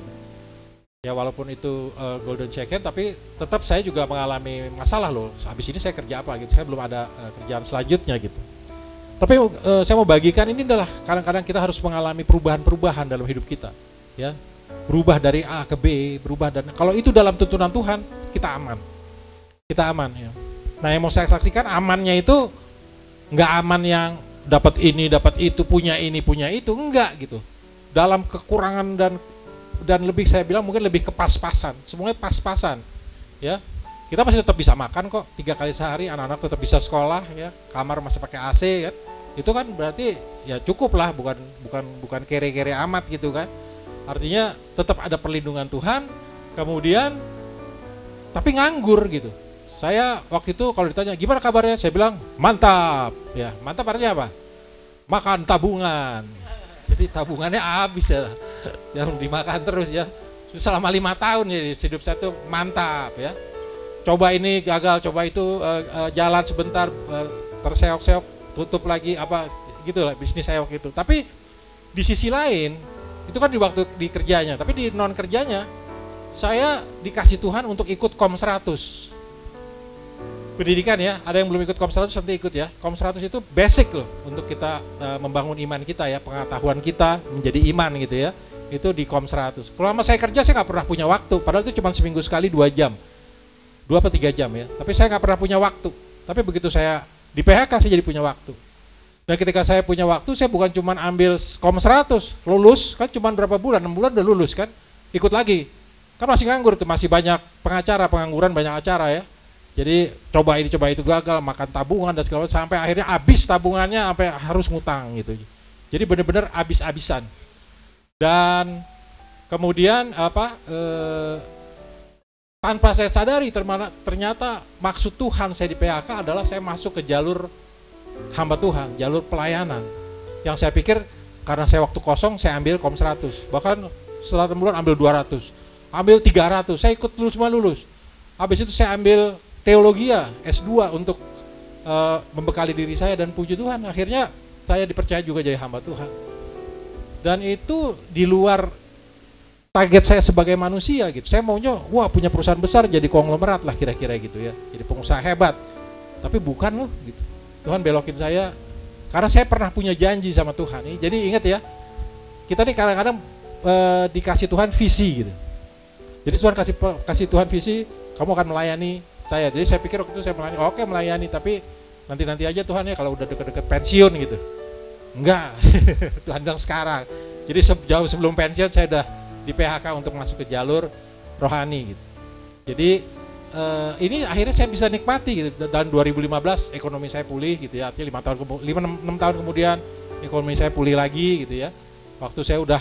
Ya walaupun itu golden check hand, tapi tetap saya juga mengalami masalah loh. Habis ini saya kerja apa gitu, saya belum ada kerjaan selanjutnya gitu. Tapi saya mau bagikan ini adalah kadang-kadang kita harus mengalami perubahan-perubahan dalam hidup kita, ya. Berubah dari A ke B, berubah, dan kalau itu dalam tuntunan Tuhan, kita aman. Kita aman ya. Nah, yang mau saya saksikan amannya itu nggak aman yang dapat ini, dapat itu, punya ini, punya itu, enggak gitu. Dalam kekurangan dan lebih saya bilang mungkin lebih kepas-pasan. Semuanya pas-pasan. Ya. Kita masih tetap bisa makan kok 3 kali sehari, anak-anak tetap bisa sekolah ya, kamar masih pakai AC kan. Itu kan berarti ya cukup lah, bukan kere-kere amat gitu kan. Artinya tetap ada perlindungan Tuhan, kemudian tapi nganggur gitu. Saya waktu itu kalau ditanya gimana kabarnya, saya bilang mantap. Ya, mantap artinya apa? Makan tabungan. Jadi tabungannya habis ya, yang dimakan terus ya. Selama 5 tahun ya hidup saya tuh mantap ya. Coba ini gagal, coba itu jalan sebentar terseok-seok, tutup lagi apa gitu lah bisnis saya waktu itu. Tapi di sisi lain itu kan di waktu di kerjanya, tapi di non kerjanya saya dikasih Tuhan untuk ikut Kom 100 pendidikan ya. Ada yang belum ikut Kom 100 nanti ikut ya. Kom 100 itu basic loh untuk kita membangun iman kita ya, pengetahuan kita menjadi iman gitu ya. Itu di Kom 100. Kalau sama saya kerja saya nggak pernah punya waktu, padahal itu cuma seminggu sekali 2 jam, 2 atau 3 jam ya. Tapi saya nggak pernah punya waktu. Tapi begitu saya di PHK saya jadi punya waktu. Dan ketika saya punya waktu, saya bukan cuma ambil Kom 100, lulus kan cuma berapa bulan, 6 bulan udah lulus kan, ikut lagi. Kan masih nganggur tuh, masih banyak pengacara, pengangguran banyak acara ya. Jadi coba ini coba itu gagal, makan tabungan dan segala macam, sampai akhirnya habis tabungannya, sampai harus ngutang gitu. Jadi benar-benar habis-habisan. Dan kemudian tanpa saya sadari ternyata maksud Tuhan saya di PHK adalah saya masuk ke jalur hamba Tuhan, jalur pelayanan. Yang saya pikir karena saya waktu kosong saya ambil Kom 100, bahkan setelah bulan ambil 200, ambil 300, saya ikut lulus semua lulus. Habis itu saya ambil teologi S2 untuk membekali diri saya, dan puji Tuhan akhirnya saya dipercaya juga jadi hamba Tuhan. Dan itu di luar target saya sebagai manusia gitu. Saya maunya wah punya perusahaan besar, jadi konglomerat lah kira-kira gitu ya, jadi pengusaha hebat. Tapi bukan loh gitu. Tuhan belokin saya karena saya pernah punya janji sama Tuhan. Jadi ingat ya, kita nih kadang-kadang dikasih Tuhan visi gitu. Jadi Tuhan kasih Tuhan visi, kamu akan melayani saya. Jadi saya pikir waktu itu saya melayani, oke melayani, tapi nanti aja Tuhan ya kalau udah deket-deket pensiun gitu. Enggak, Tuhan bilang sekarang. Jadi jauh sebelum pensiun saya udah di PHK untuk masuk ke jalur rohani gitu. Jadi ini akhirnya saya bisa nikmati gitu. Dan 2015 ekonomi saya pulih gitu ya, artinya 6 tahun kemudian ekonomi saya pulih lagi gitu ya. Waktu saya udah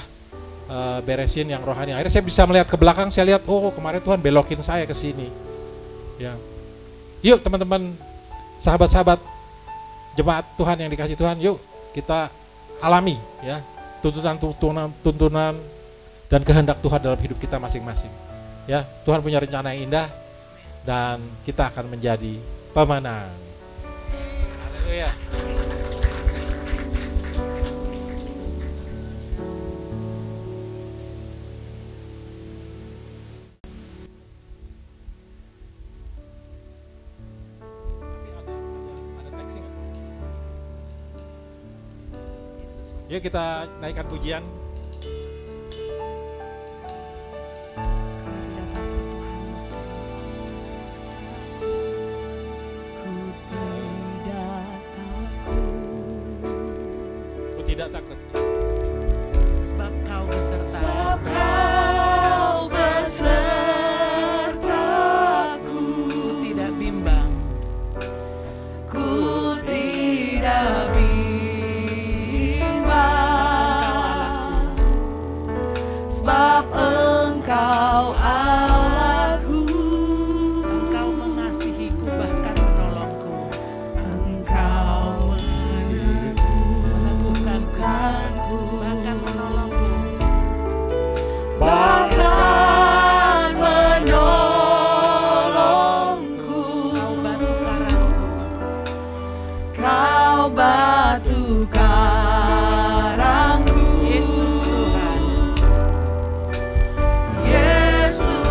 beresin yang rohani, akhirnya saya bisa melihat ke belakang, saya lihat oh kemarin Tuhan belokin saya ke sini. Ya. Yuk teman-teman, sahabat-sahabat jemaat Tuhan yang dikasih Tuhan, yuk kita alami ya tuntunan dan kehendak Tuhan dalam hidup kita masing-masing. Ya, Tuhan punya rencana yang indah dan kita akan menjadi pemenang. Haleluya. Yuk kita naikkan pujian. Ku tidak takut. Sebab kau beserta. Besertaku, Ku tidak bimbang. ku tidak bimbang. Sebab Engkau Allahku, Engkau mengasihiku bahkan menolongku. Engkau Meneguhkanku bahkan menolongku. bahkan menolongku. Kau batu karangku. Kau batu karangku, Yesus Tuhan. Yesus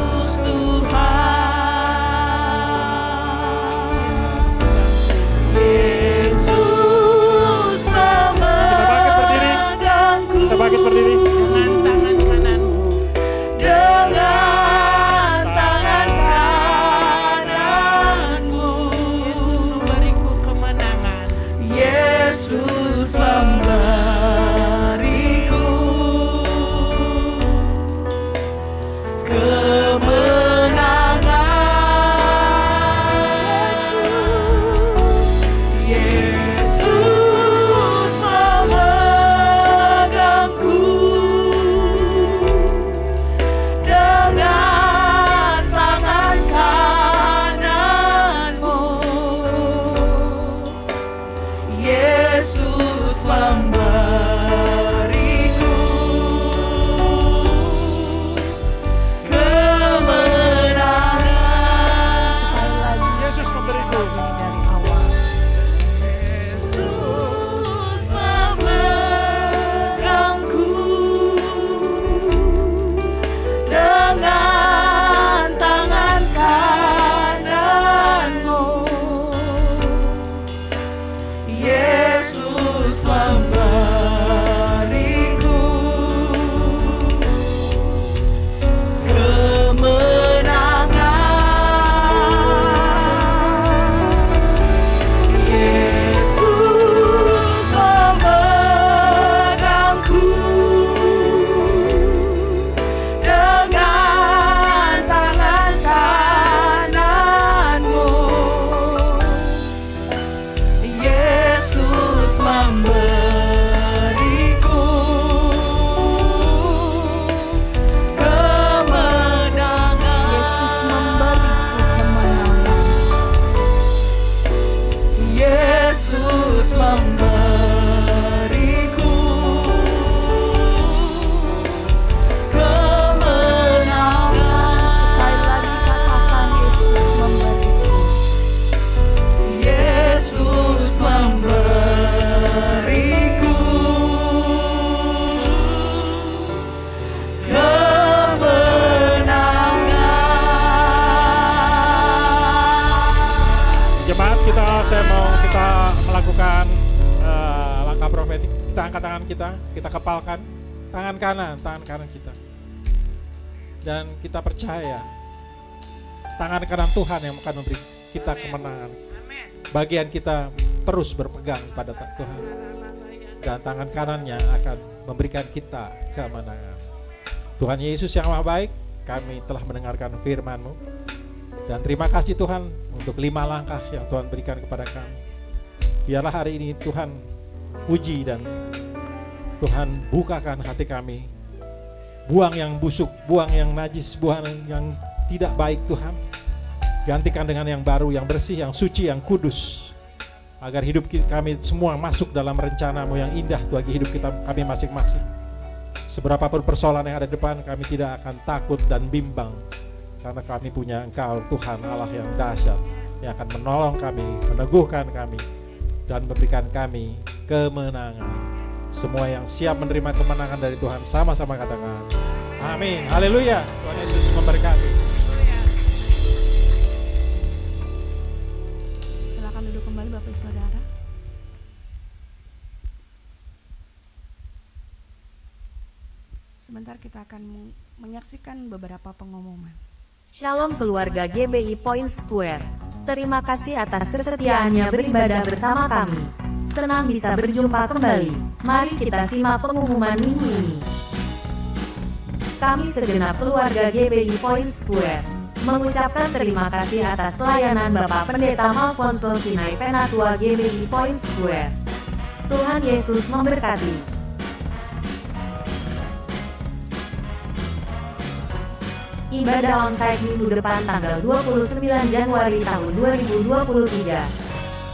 supaya kita angkat tangan kita kepalkan tangan kanan kita. Dan kita percaya tangan kanan Tuhan yang akan memberi kita kemenangan. Bagian kita terus berpegang pada Tuhan. Dan tangan kanannya akan memberikan kita kemenangan. Tuhan Yesus yang Maha Baik, kami telah mendengarkan firman-Mu. Dan terima kasih Tuhan untuk 5 langkah yang Tuhan berikan kepada kami. Biarlah hari ini Tuhan puji dan Tuhan bukakan hati kami. Buang yang busuk, buang yang najis, buang yang tidak baik Tuhan. Gantikan dengan yang baru, yang bersih, yang suci, yang kudus. Agar hidup kami semua masuk dalam rencana-Mu yang indah bagi hidup kami masing-masing. Seberapapun persoalan yang ada di depan, kami tidak akan takut dan bimbang. Karena kami punya Engkau Tuhan Allah yang dahsyat, yang akan menolong kami, meneguhkan kami, dan memberikan kami kemenangan. Semua yang siap menerima kemenangan dari Tuhan sama-sama katakan amin. Haleluya. Tuhan Yesus memberkati. Silakan duduk kembali Bapak Ibu Saudara. Sebentar kita akan menyaksikan beberapa pengumuman. Shalom keluarga GBI Point Square. Terima kasih atas kesetiaannya beribadah bersama kami. Senang bisa berjumpa kembali. Mari kita simak pengumuman minggu ini. Kami segenap keluarga GBI Point Square mengucapkan terima kasih atas pelayanan Bapak Pendeta Malfonso Sinai Penatua GBI Point Square. Tuhan Yesus memberkati. Ibadah onsite minggu depan tanggal 29 Januari tahun 2023.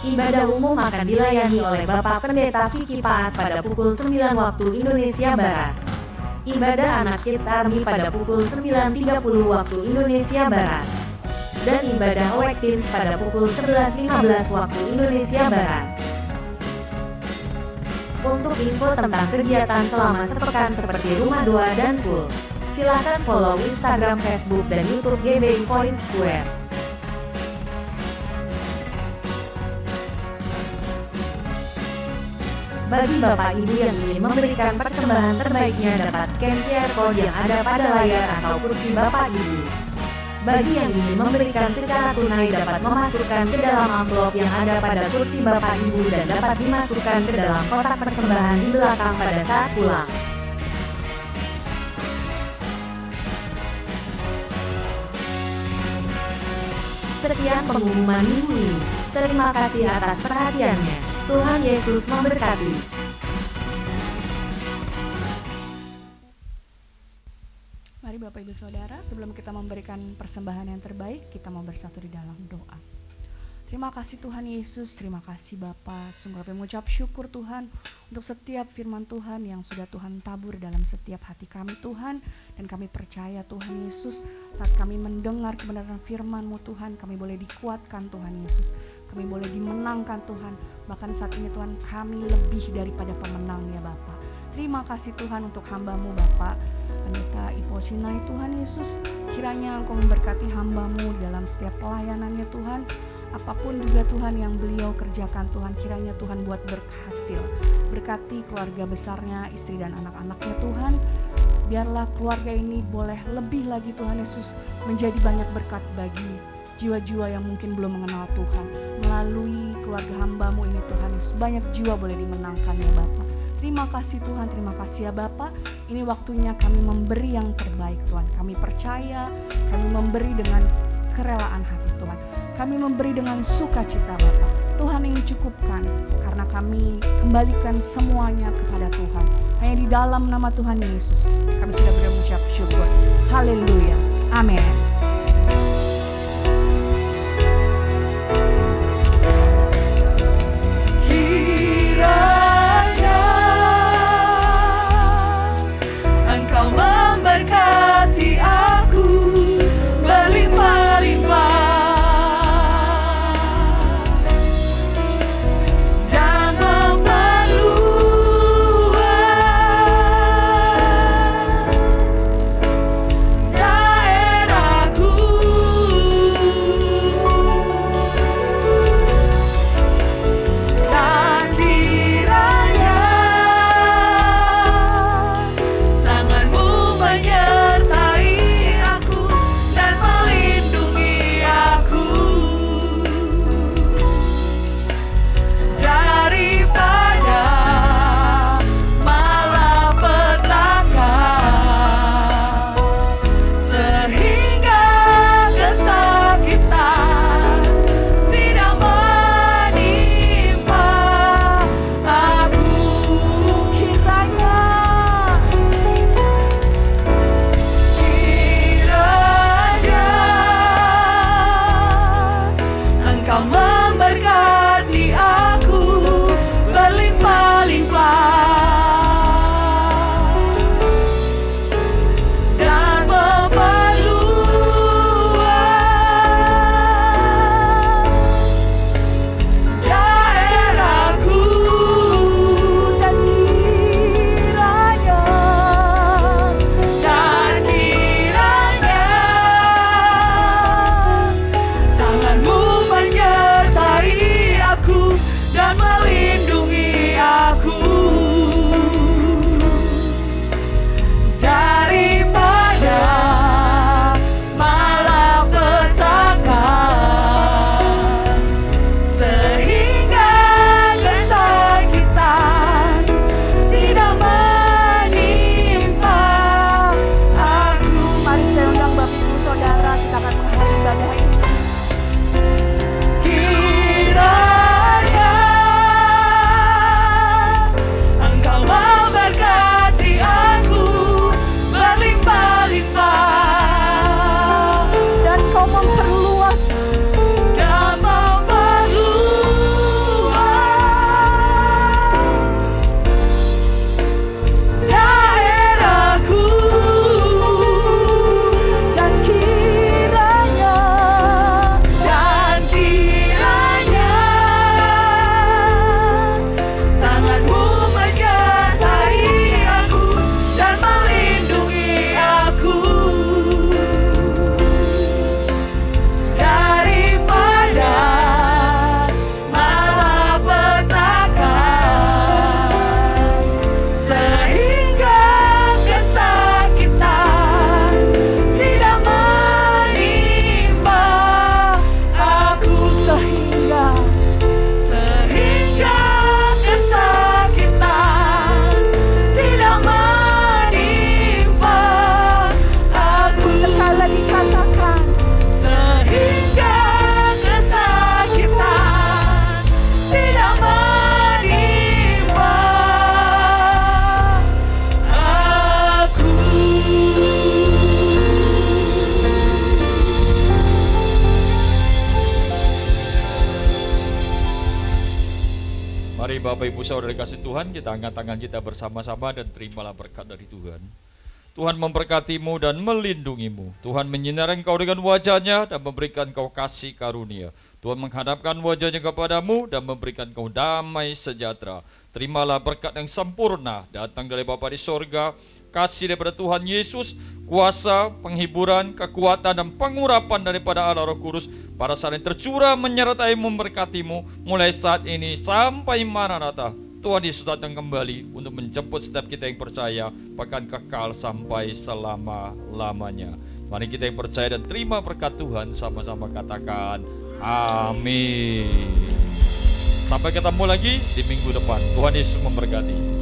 Ibadah umum akan dilayani oleh Bapak Pendeta Vicky Paat pada pukul 9 waktu Indonesia Barat. Ibadah anak Kids Army pada pukul 9.30 waktu Indonesia Barat. Dan ibadah Awake Teens pada pukul 11.15 waktu Indonesia Barat. Untuk info tentang kegiatan selama sepekan seperti Rumah Doa dan Pool, silakan follow Instagram, Facebook, dan YouTube GBI Point Square. Bagi Bapak Ibu yang ingin memberikan persembahan terbaiknya dapat scan QR Code yang ada pada layar atau kursi Bapak Ibu. Bagi yang ingin memberikan secara tunai dapat memasukkan ke dalam amplop yang ada pada kursi Bapak Ibu dan dapat dimasukkan ke dalam kotak persembahan di belakang pada saat pulang. Sekian pengumuman minggu ini. Terima kasih atas perhatiannya. Tuhan Yesus memberkati. Mari Bapak Ibu Saudara, sebelum kita memberikan persembahan yang terbaik, kita mau bersatu di dalam doa. Terima kasih Tuhan Yesus, terima kasih Bapa. Sungguh kami mengucap syukur Tuhan untuk setiap firman Tuhan yang sudah Tuhan tabur dalam setiap hati kami Tuhan. Dan kami percaya Tuhan Yesus, saat kami mendengar kebenaran firman-Mu Tuhan, kami boleh dikuatkan Tuhan Yesus. Kami boleh dimenangkan Tuhan. Bahkan saat ini Tuhan, kami lebih daripada pemenang ya Bapa. Terima kasih Tuhan untuk hamba-Mu Bapa Pendeta Ipo Sinai Tuhan Yesus. Kiranya Engkau memberkati hamba-Mu dalam setiap pelayanannya Tuhan. Apapun juga Tuhan yang beliau kerjakan Tuhan, kiranya Tuhan buat berhasil. Berkati keluarga besarnya, istri dan anak-anaknya Tuhan. Biarlah keluarga ini boleh lebih lagi Tuhan Yesus menjadi banyak berkat bagi jiwa-jiwa yang mungkin belum mengenal Tuhan. Melalui keluarga hamba-Mu ini Tuhan Yesus, banyak jiwa boleh dimenangkan ya Bapa. Terima kasih Tuhan, terima kasih ya Bapa. Ini waktunya kami memberi yang terbaik Tuhan. Kami percaya, kami memberi dengan kerelaan hati Tuhan. Kami memberi dengan sukacita Bapa. Tuhan yang cukupkan, karena kami kembalikan semuanya kepada Tuhan. Hanya di dalam nama Tuhan Yesus kami sudah mengucap syukur. Haleluya. Amin. Kiranya Engkau memberkati aku berlimpah-limpah. Bapak Ibu Saudara kasih Tuhan, kita angkat tangan kita bersama-sama dan terimalah berkat dari Tuhan. Tuhan memberkatimu dan melindungimu. Tuhan menyinari engkau dengan wajah-Nya dan memberikan engkau kasih karunia. Tuhan menghadapkan wajah-Nya kepadamu dan memberikan engkau damai sejahtera. Terimalah berkat yang sempurna datang dari Bapa di sorga, kasih daripada Tuhan Yesus, kuasa, penghiburan, kekuatan, dan pengurapan daripada Allah Roh Kudus pada saat yang tercurah menyertai memberkatimu mulai saat ini sampai Maranatha. Tuhan Yesus datang kembali untuk menjemput setiap kita yang percaya, bahkan kekal sampai selama-lamanya. Mari kita yang percaya dan terima berkat Tuhan sama-sama katakan amin. Sampai ketemu lagi di minggu depan. Tuhan Yesus memberkati.